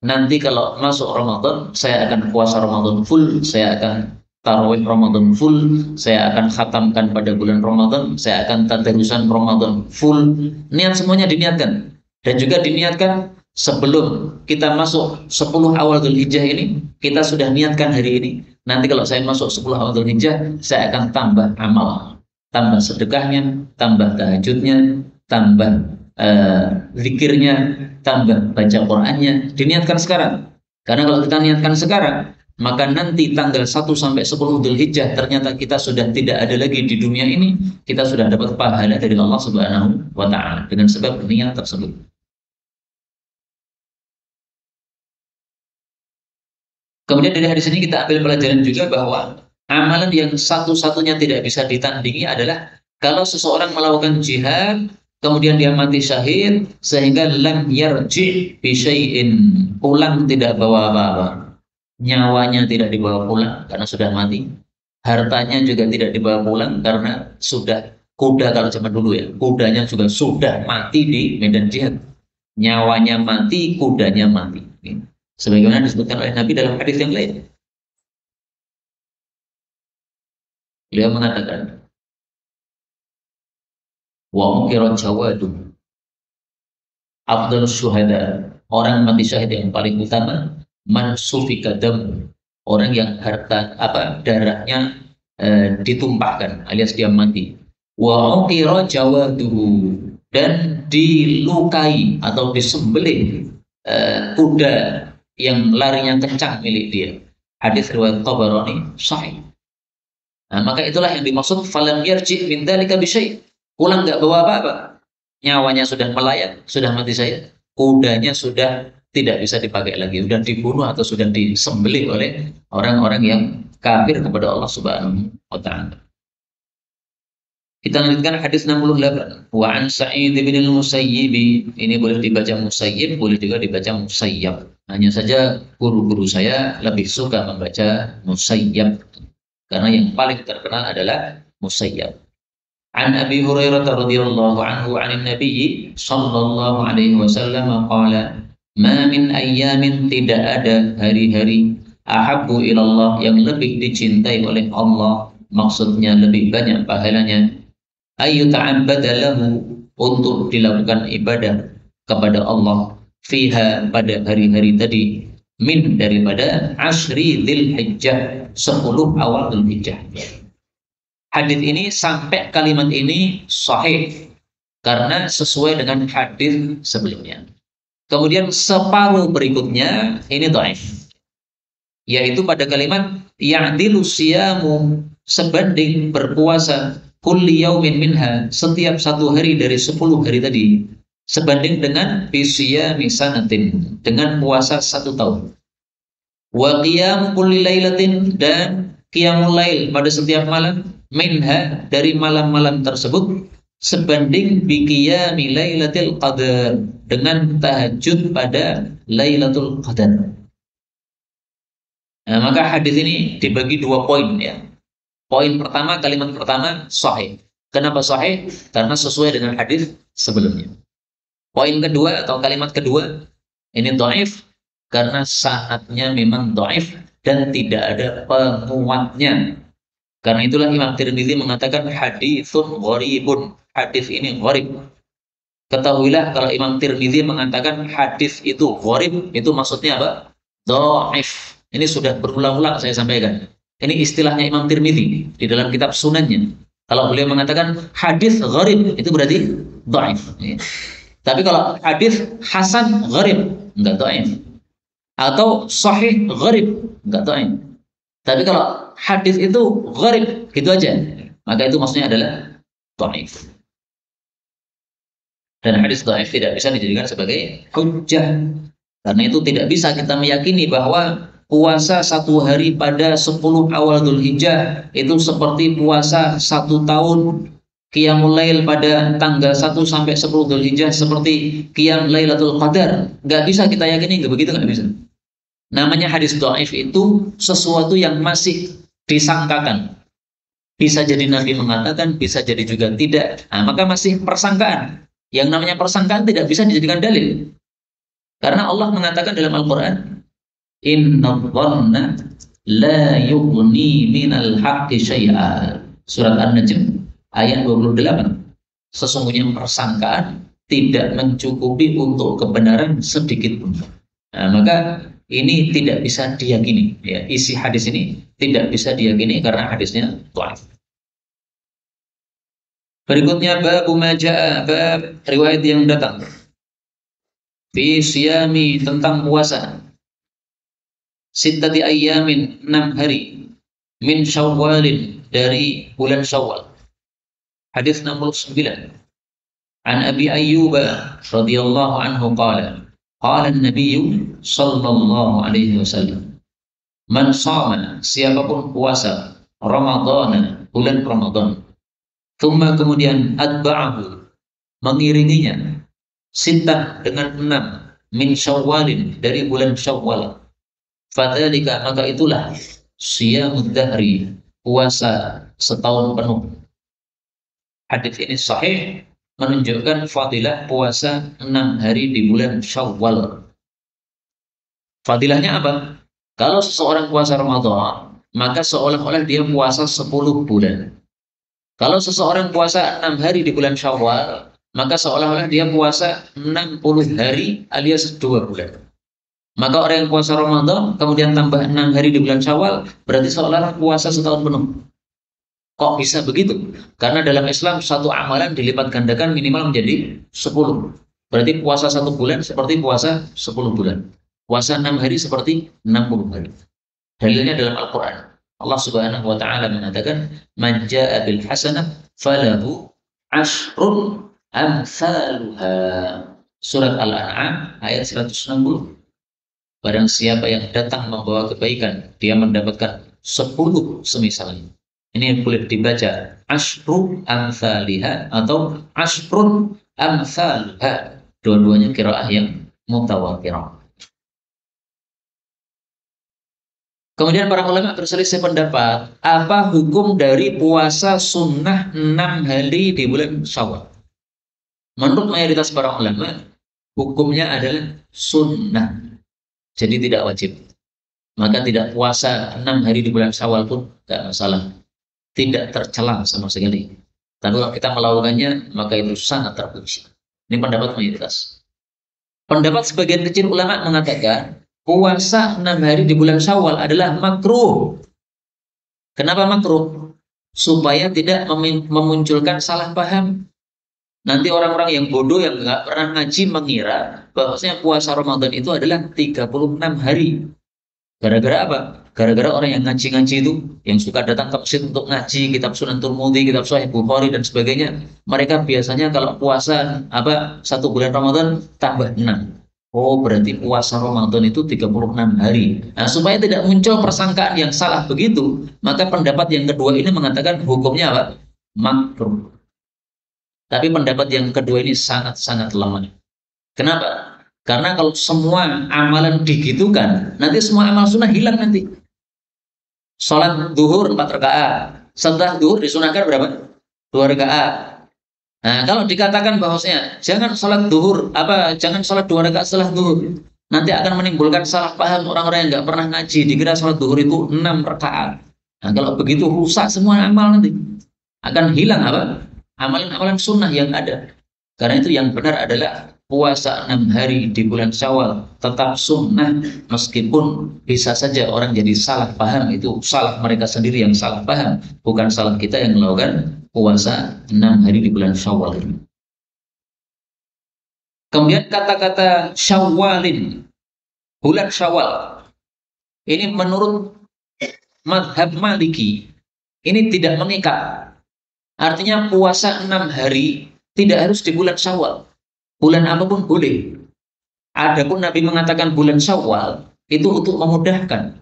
Nanti kalau masuk Ramadan, saya akan puasa Ramadan full, saya akan tarawih Ramadan full, saya akan khatamkan pada bulan Ramadan, saya akan tadarusan Ramadan full. Niat semuanya diniatkan. Dan juga diniatkan sebelum kita masuk 10 awal Dzulhijjah ini, kita sudah niatkan hari ini. Nanti kalau saya masuk 10 awal Dzulhijjah, saya akan tambah amal. Tambah sedekahnya, tambah tahajudnya, tambah zikirnya, tambah baca Qur'annya. Diniatkan sekarang. Karena kalau kita niatkan sekarang, maka nanti tanggal 1 sampai 10 Dzulhijjah ternyata kita sudah tidak ada lagi di dunia ini, kita sudah dapat pahala dari Allah Subhanahu wa taala dengan sebab niat tersebut. Kemudian dari hadis ini kita ambil pelajaran juga bahwa amalan yang satu-satunya tidak bisa ditandingi adalah kalau seseorang melakukan jihad, kemudian dia mati syahid, sehingga lam yarji bi syai'in, pulang tidak bawa apa-apa. Nyawanya tidak dibawa pulang karena sudah mati. Hartanya juga tidak dibawa pulang karena sudah, kuda kalau zaman dulu ya, kudanya juga sudah mati di medan jihad. Nyawanya mati, kudanya mati. Sebagaimana disebutkan oleh Nabi dalam hadis yang lain. Beliau mengatakan, wa ukirat jawadu afdalus syuhada, orang mati syahid yang paling utama, man sufika dam, orang yang darahnya ditumpahkan alias dia mati. Wa ukirat jawadu, dan dilukai atau disembelih kuda yang larinya kencang milik dia. Hadis riwayat Tabarani sahih. Nah, maka itulah yang dimaksud falam yarji min dzalika bi syai'. Pulang enggak bawa apa-apa. Nyawanya sudah melayang, sudah mati saya. Kudanya sudah tidak bisa dipakai lagi, sudah dibunuh atau sudah disembelih oleh orang-orang yang kafir kepada Allah Subhanahu wa taala. Kita lanjutkan hadis 68. Wa an Sa'id bin al-Musayyib. Ini boleh dibaca Musayyib, boleh juga dibaca Musayyab. Hanya saja guru-guru saya lebih suka membaca Musayyab karena yang paling terkenal adalah Musayyab. An Abi Hurairah radhiyallahu anhu 'anil Nabi sallallahu alaihi wasallam qala, "Ma min ayyamin, tidak ada hari-hari, ahabbu ilallah, yang lebih dicintai oleh Allah, maksudnya lebih banyak pahalanya, ayyuta'abbadalahu, untuk dilakukan ibadah kepada Allah, fiha, pada hari-hari tadi, min, daripada ashri Dzulhijjah, 10 awal Dzulhijjah." Hadis ini sampai kalimat ini sahih karena sesuai dengan hadis sebelumnya. Kemudian separuh berikutnya ini dhaif, yaitu pada kalimat ya'dilu siyamu, sebanding berpuasa, kulli yaumin minha, setiap satu hari dari 10 hari tadi, sebanding dengan bisiyami sanatin, dengan puasa 1 tahun. Wa qiyam kulli lailatin, dan qiyamul lail pada setiap malam, minha dari malam-malam tersebut, sebanding biqiyami lailatul qadar, dengan tahajud pada Lailatul Qadar. Nah, maka hadis ini dibagi dua poin ya. Poin pertama, kalimat pertama sahih. Kenapa sahih? Karena sesuai dengan hadis sebelumnya. Poin kedua atau kalimat kedua ini dhaif karena sanadnya memang dhaif dan tidak ada penguatnya. Karena itulah Imam Tirmidzi mengatakan haditsun gharibun. Hadis ini gharib. Ketahuilah kalau Imam Tirmidzi mengatakan hadis itu gharib, itu maksudnya apa? Dhaif. Ini sudah berulang-ulang saya sampaikan. Ini istilahnya Imam Tirmidzi di dalam kitab Sunannya. Kalau beliau mengatakan hadis gharib, itu berarti dhaif. Ya. Tapi kalau hadis hasan gharib, enggak dhaif. Atau sahih gharib, enggak dhaif. Tapi kalau hadis itu gharib, gitu aja, maka itu maksudnya adalah dhaif. Dan hadis dhaif tidak bisa dijadikan sebagai hujjah. Karena itu tidak bisa kita meyakini bahwa puasa satu hari pada 10 awal Dzulhijjah itu seperti puasa 1 tahun. Qiyamul lail pada tanggal 1 sampai 10 Dzulhijjah seperti qiyam Lailatul Qadar. Nggak bisa kita yakini, nggak begitu, nggak bisa. Namanya hadis dhaif itu sesuatu yang masih disangkakan. Bisa jadi Nabi mengatakan, bisa jadi juga tidak. Nah, maka masih persangkaan. Yang namanya persangkaan tidak bisa dijadikan dalil. Karena Allah mengatakan dalam Al-Quran, Inna dhanna la yughni minal haqqi syai'a. Surat An-Najm ayat 28. Sesungguhnya persangkaan tidak mencukupi untuk kebenaran sedikit pun. Nah, maka ini tidak bisa diyakini. Ya, isi hadis ini tidak bisa diyakini karena hadisnya dhaif. Berikutnya bab majaa, bab riwayat yang datang fi siyami, tentang puasa sittati ayyamin, 6 hari, min syawalin, dari bulan Syawal. Hadis 69. An Abi Ayyub radhiyallahu anhu qala qala an-nabiy sallallahu alaihi wasallam, man shama, siapapun puasa Ramadan, bulan Ramadan, thumma, kemudian atba'ahu, mengiringinya, sittah, dengan 6, min syawalin, dari bulan Syawal, fadzalika, maka itulah siyamud dahri, puasa setahun penuh. Hadis ini sahih, menunjukkan fadilah puasa 6 hari di bulan Syawal. Fadilahnya apa? Kalau seseorang puasa Ramadan, maka seolah-olah dia puasa 10 bulan. Kalau seseorang puasa 6 hari di bulan Syawal, maka seolah-olah dia puasa 60 hari alias 2 bulan. Maka orang yang puasa Ramadan kemudian tambah 6 hari di bulan Syawal, berarti seolah-olah puasa setahun penuh. Kok bisa begitu? Karena dalam Islam satu amalan dilipat gandakan minimal menjadi 10. Berarti puasa 1 bulan seperti puasa 10 bulan. Puasa 6 hari seperti 60 hari. Dalilnya dalam Al-Quran. Allah Subhanahu wa taala mengatakan, "Man jaa'a bil hasanah falahu ashrun amsaluha." Surat Al-An'am ayat 160. Barang siapa yang datang membawa kebaikan, dia mendapatkan 10 semisalnya. Ini boleh dibaca ashru amsalha atau ashrun amsalha. Dua-duanya qiraah yang mutawatirah. Kemudian para ulama berselisih pendapat, apa hukum dari puasa sunnah 6 hari di bulan Syawal? Menurut mayoritas para ulama, hukumnya adalah sunnah, jadi tidak wajib. Maka tidak puasa 6 hari di bulan Syawal pun tidak masalah, tidak tercela sama sekali. Tapi kalau kita melakukannya, maka itu sangat terpuji. Ini pendapat mayoritas. Pendapat sebagian kecil ulama mengatakan, puasa 6 hari di bulan Syawal adalah makruh. Kenapa makruh? Supaya tidak memunculkan salah paham. Nanti orang-orang yang bodoh yang nggak pernah ngaji mengira bahwasanya puasa Ramadan itu adalah 36 hari. Gara-gara apa? Gara-gara orang yang ngaji-ngaji itu, yang suka datang ke masjid untuk ngaji kitab Sunan Tirmidzi, kitab Sahih Bukhari dan sebagainya, mereka biasanya kalau puasa 1 bulan Ramadan tambah 6. Oh, berarti puasa Ramadan itu 36 hari. Nah, supaya tidak muncul persangkaan yang salah begitu, maka pendapat yang kedua ini mengatakan hukumnya apa? Makruh. Tapi pendapat yang kedua ini sangat-sangat lemah. Kenapa? Karena kalau semua amalan digitukan, nanti semua amal sunnah hilang nanti. Sholat duhur 4 rakaat. Setelah duhur disunahkan berapa? 2 rakaat. Nah, kalau dikatakan bahwasanya jangan sholat duhur, jangan sholat 2 rakaat setelah duhur, nanti akan menimbulkan salah paham orang-orang yang nggak pernah ngaji, dikira sholat duhur itu 6 rakaat. Nah, kalau begitu rusak semua amal nanti. Akan hilang apa? Amalan-amalan sunnah yang ada. Karena itu yang benar adalah puasa 6 hari di bulan Syawal tetap sunnah, meskipun bisa saja orang jadi salah paham, itu salah mereka sendiri yang salah paham, bukan salah kita yang melakukan puasa 6 hari di bulan Syawal. Kemudian kata-kata Syawalin, bulan Syawal, ini menurut mazhab Maliki ini tidak mengikat. Artinya puasa 6 hari tidak harus di bulan Syawal. Bulan apapun boleh. Adapun Nabi mengatakan bulan Syawal itu untuk memudahkan.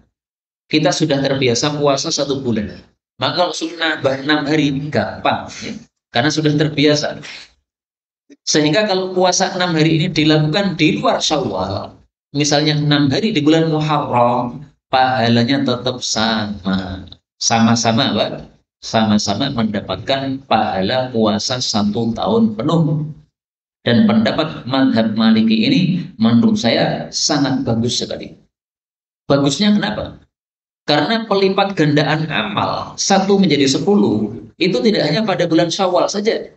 Kita sudah terbiasa puasa 1 bulan. Maka kalau sunnah 6 hari gampang, ya. Karena sudah terbiasa. Sehingga kalau puasa 6 hari ini dilakukan di luar Syawal, misalnya 6 hari di bulan Muharram, pahalanya tetap sama. Sama-sama, Pak. Sama-sama mendapatkan pahala puasa 1 tahun penuh. Dan pendapat mazhab Maliki ini menurut saya sangat bagus sekali. Bagusnya kenapa? Karena pelipat gandaan amal 1 menjadi 10 itu tidak hanya pada bulan Syawal saja.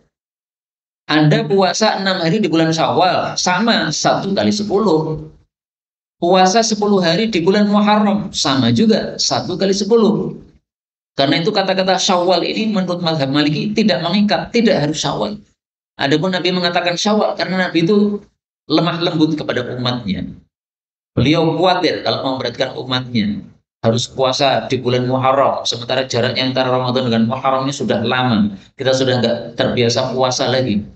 Anda puasa 6 hari di bulan Syawal sama 1 kali 10. Puasa 10 hari di bulan Muharram sama juga 1 kali 10. Karena itu kata-kata Syawal ini menurut mazhab Maliki tidak mengikat, tidak harus Syawal. Adapun Nabi mengatakan Syawal karena Nabi itu lemah lembut kepada umatnya. Beliau khawatir kalau memberatkan umatnya. Harus puasa di bulan Muharram, sementara jaraknya antara Ramadan dengan Muharram ini sudah lama. Kita sudah nggak terbiasa puasa lagi.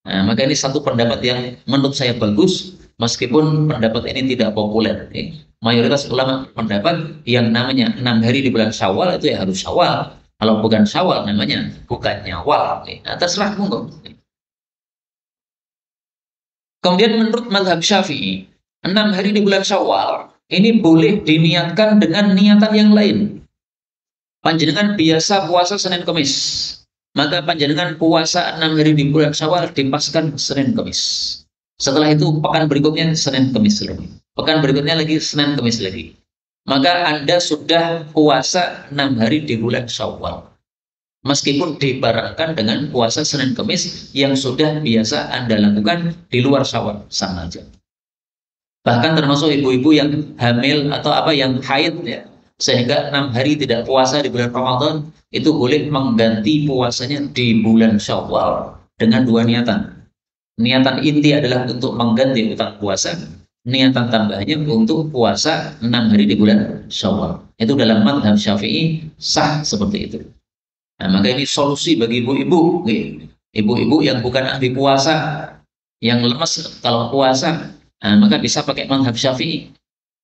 Nah, maka ini satu pendapat yang menurut saya bagus, meskipun pendapat ini tidak populer. Mayoritas ulama pendapat yang namanya 6 hari di bulan Syawal itu ya harus Syawal. Kalau bukan Syawal namanya bukan Nyawal. Nah, terserah monggo. Kemudian menurut mazhab Syafi'i, 6 hari di bulan Syawal ini boleh diniatkan dengan niatan yang lain. Panjenengan biasa puasa Senin Kamis, maka panjenengan puasa 6 hari di bulan Syawal dipaskan Senin Kamis. Setelah itu pekan berikutnya Senin Kamis lagi. Pekan berikutnya lagi Senin Kamis lagi. Maka Anda sudah puasa 6 hari di bulan Syawal. Meskipun dibarengkan dengan puasa Senin Kamis yang sudah biasa Anda lakukan di luar Syawal, sama aja. Bahkan termasuk ibu-ibu yang hamil atau yang haid ya, sehingga 6 hari tidak puasa di bulan Ramadan, itu boleh mengganti puasanya di bulan Syawal dengan 2 niatan. Niatan inti adalah untuk mengganti utang puasa, niatan tambahnya untuk puasa 6 hari di bulan Syawal. Itu dalam mazhab Syafi'i sah seperti itu. Nah, maka ini solusi bagi ibu-ibu, ibu-ibu yang bukan ahli puasa, yang lemas kalau puasa, maka bisa pakai mazhab Syafi'i.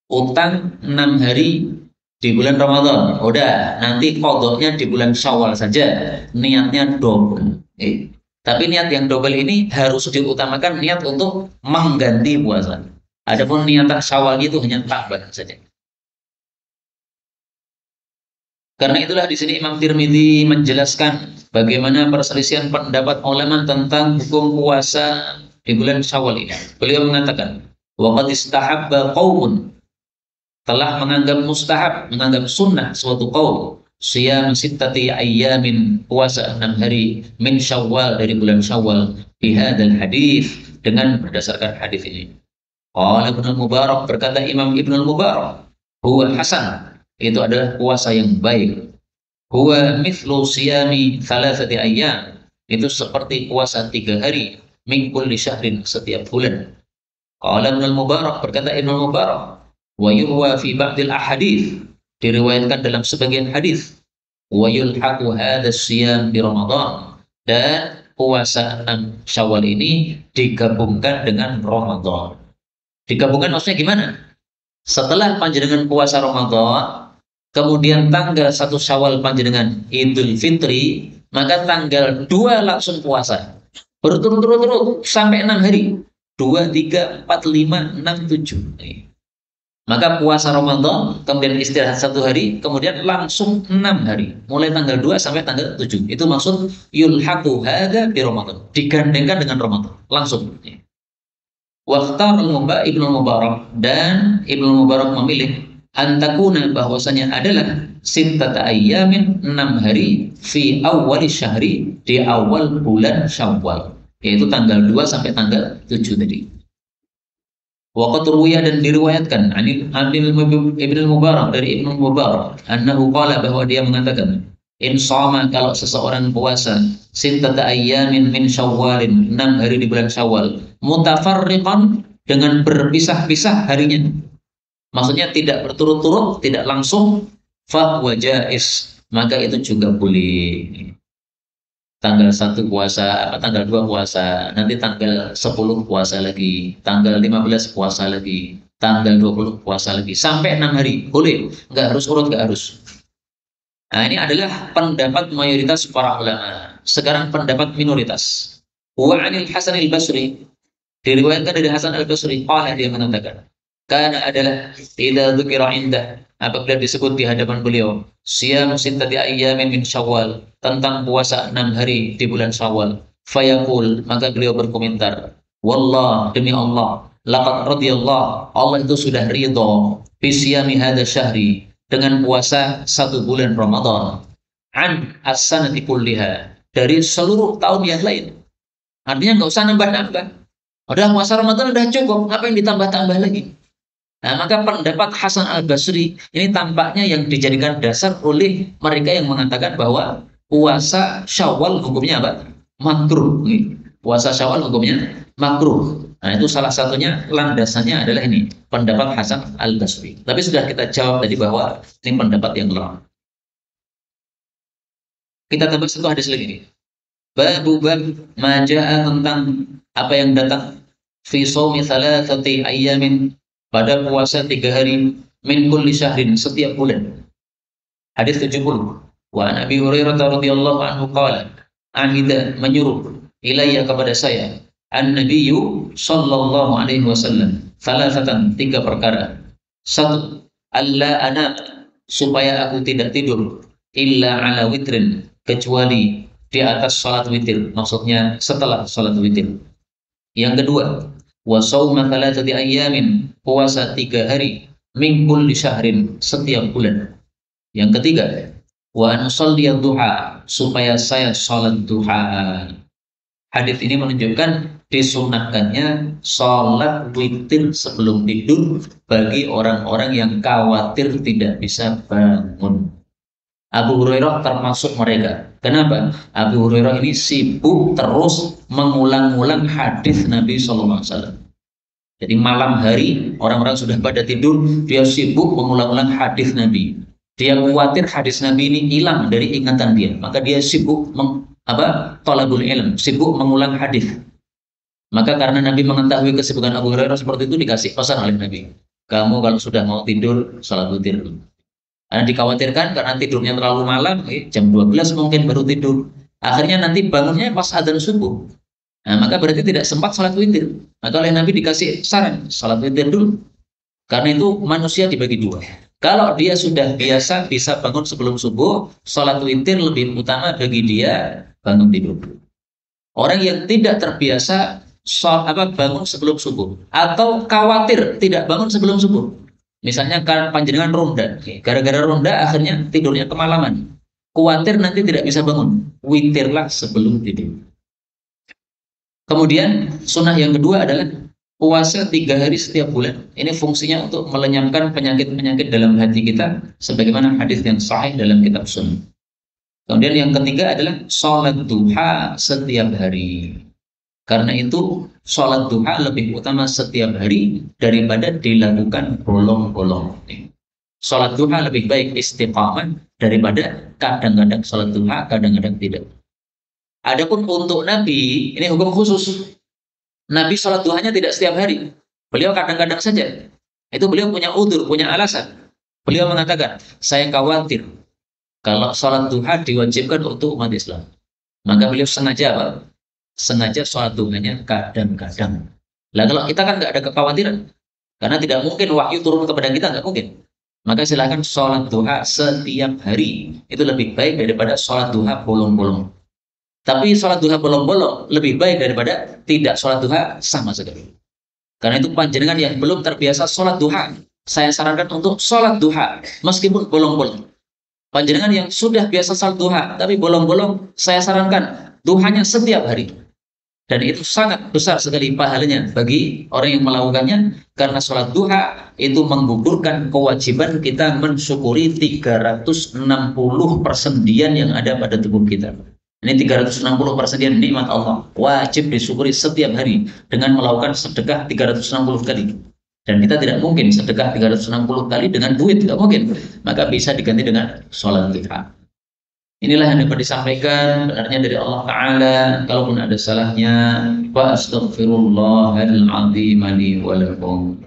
Utang 6 hari di bulan Ramadan, udah nanti qadhanya di bulan Syawal saja, niatnya double. Tapi niat yang double ini harus diutamakan niat untuk mengganti puasa. Adapun niatan Syawal itu hanya tambah saja. Karena itulah di sini Imam Tirmidzi menjelaskan bagaimana perselisihan pendapat ulama tentang hukum puasa di bulan Syawal ini. Beliau mengatakan, wa qad istahabba qaumun, telah menganggap mustahab, menganggap sunnah suatu kaum, siyam sittati ayyamin, puasa 6 hari min Syawal, dari bulan Syawal, bihadzal hadis, dengan berdasarkan hadis ini. Qala Ibnu Mubarak, berkata Imam Ibnu Mubarak, huwa hasan, itu adalah puasa yang baik. Huwa mithlu siyami thalathati ayyam, itu seperti puasa 3 hari min kulli syahrin, setiap bulan. Qala Ibnu Mubarak, berkata Ibnu Mubarak, wa yurwa fi ba'dil ahadits, diriwayatkan dalam sebagian hadis, wa yulhaqu hadha siyam di Ramadan, dan puasa 6 Syawal ini digabungkan dengan Ramadan. Digabungkan maksudnya gimana? Setelah panjenengan puasa Ramadan, kemudian tanggal 1 Syawal panjenengan Idul Fitri, maka tanggal 2 langsung puasa. Berturut-turut sampai 6 hari. 2, 3, 4, 5, 6, 7. Maka puasa Ramadan, kemudian istirahat 1 hari, kemudian langsung 6 hari. Mulai tanggal 2 sampai tanggal 7. Itu maksud yulhaqu hadza bi Ramadan. Digandengkan dengan Ramadan. Langsung. Waqtar Ibnu Mubarak, dan Ibnu Mubarak memilih antakuna, bahwasanya adalah sittata ayyamin, 6 hari, fi awwali syahri, di awal bulan Syawal, yaitu tanggal 2 sampai tanggal 7 tadi. Waqat ruwiya, dan diriwayatkan Ibnu Mubarak, dari Ibnu Mubarak, annahu qala, bahwa dia mengatakan, in shoma, kalau seseorang puasa, sittata ayyamin min Syawalin, 6 hari di bulan Syawal, mutafarriqan, dengan berpisah-pisah harinya. Maksudnya tidak berturut-turut, tidak langsung, fa huwa jaiz, maka itu juga boleh. Tanggal 1 puasa, tanggal 2 puasa, nanti tanggal 10 puasa lagi, tanggal 15 puasa lagi, tanggal 20 puasa lagi, sampai 6 hari, boleh. Nggak harus urut, nggak harus. Nah, ini adalah pendapat mayoritas para ulama. Sekarang pendapat minoritas. Wa 'anil Hasan al-Basri, diriwayatkan dari Hasan al-Basri, qala, dia mengatakan, karena adalah idza dzukira indah, apabila disebut di hadapan beliau, siyam sittati ayyamin min Syawal, tentang puasa 6 hari di bulan Syawal, fayaqul, maka beliau berkomentar, wallah, demi Allah, laqad radiyallahu, Allah itu sudah ridho, fi siyami hadza syahri, dengan puasa 1 bulan Ramadan, an as-sanati kulliha, dari seluruh tahun yang lain. Artinya nggak usah nambah-nambah. Udah puasa Ramadan udah cukup, ngapain ditambah-tambah lagi? Nah, maka pendapat Hasan al-Basri ini tampaknya yang dijadikan dasar oleh mereka yang mengatakan bahwa puasa Syawal hukumnya apa? Makruh. Puasa Syawal hukumnya makruh. Nah, itu salah satunya, landasannya adalah ini, pendapat Hasan al-Basri. Tapi sudah kita jawab tadi bahwa ini pendapat yang lemah. Kita tambah satu hadis lagi. Bab majaa, tentang apa yang datang, fi shaumi thalathati ayyamin, pada puasa 3 hari, min kulli syahrin, setiap bulan. Hadis 70. Wa Nabi Hurairah radhiyallahu anhu qala, ahida, menyuruh, ilayya, kepada saya, an-nabiyyu sallallahu alaihi wasallam, thalathatan, 3 perkara. 1, alla ana, supaya aku tidak tidur, illa ala witrin, kecuali di atas salat witir, maksudnya setelah salat witir. Yang kedua, wa shauma thalathati ayyamin, puasa 3 hari, min kulli syahrin, setiap bulan. Yang ketiga, wa an usalli duha, supaya saya salat duha. Hadis ini menunjukkan disunahkannya salat witir sebelum tidur bagi orang-orang yang khawatir tidak bisa bangun. Abu Hurairah termasuk mereka. Kenapa? Abu Hurairah ini sibuk terus mengulang-ulang hadis Nabi SAW. Jadi malam hari orang-orang sudah pada tidur, dia sibuk mengulang-ulang hadis Nabi. Dia khawatir hadis Nabi ini hilang dari ingatan dia, maka dia sibuk thalabul ilm, sibuk mengulang hadis. Maka karena Nabi mengetahui kesibukan Abu Hurairah seperti itu, dikasih pesan oleh Nabi, kamu kalau sudah mau tidur, salat witir dulu. Karena dikhawatirkan karena tidurnya terlalu malam, jam 12 mungkin baru tidur. Akhirnya nanti bangunnya pas adzan subuh. Nah, maka berarti tidak sempat salat witir. Maka oleh Nabi dikasih saran, salat witir dulu. Karena itu manusia dibagi 2. Kalau dia sudah biasa bisa bangun sebelum subuh, salat witir lebih utama bagi dia bangun tidur. Orang yang tidak terbiasa bangun sebelum subuh, atau khawatir tidak bangun sebelum subuh. Misalnya panjenengan ronda, gara-gara ronda akhirnya tidurnya kemalaman. Khawatir nanti tidak bisa bangun, witirlah sebelum tidur. Kemudian sunnah yang kedua adalah puasa 3 hari setiap bulan. Ini fungsinya untuk melenyapkan penyakit-penyakit dalam hati kita, sebagaimana hadis yang sahih dalam kitab sunnah. Kemudian yang ketiga adalah sholat duha setiap hari. Karena itu sholat duha lebih utama setiap hari daripada dilakukan bolong-bolong. Sholat duha lebih baik istiqamah daripada kadang-kadang sholat duha, kadang-kadang tidak. Adapun untuk Nabi, ini hukum khusus. Nabi sholat duhanya tidak setiap hari. Beliau kadang-kadang saja, itu beliau punya udzur, punya alasan. Beliau mengatakan, saya khawatir kalau sholat duha diwajibkan untuk umat Islam. Maka beliau sengaja apa? Sengaja sholat duhanya kadang-kadang. Lah kalau kita kan nggak ada kekhawatiran, karena tidak mungkin wahyu turun kepada kita, nggak mungkin. Maka silakan sholat duha setiap hari. Itu lebih baik daripada sholat duha bolong-bolong. Tapi sholat duha bolong-bolong lebih baik daripada tidak sholat duha sama sekali. Karena itu panjenengan yang belum terbiasa sholat duha, saya sarankan untuk sholat duha meskipun bolong-bolong. Panjenengan yang sudah biasa sholat duha tapi bolong-bolong, saya sarankan duhanya setiap hari. Dan itu sangat besar sekali pahalanya bagi orang yang melakukannya, karena sholat duha itu menggugurkan kewajiban kita mensyukuri 360 persendian yang ada pada tubuh kita. Ini 360 persendian nikmat Allah wajib disyukuri setiap hari dengan melakukan sedekah 360 kali. Dan kita tidak mungkin sedekah 360 kali dengan duit, tidak mungkin. Maka bisa diganti dengan sholat duha. Inilah yang dapat disampaikan, benarnya dari Allah Ta'ala. Kalaupun ada salahnya, wa astaghfirullahal azim li wa lakum.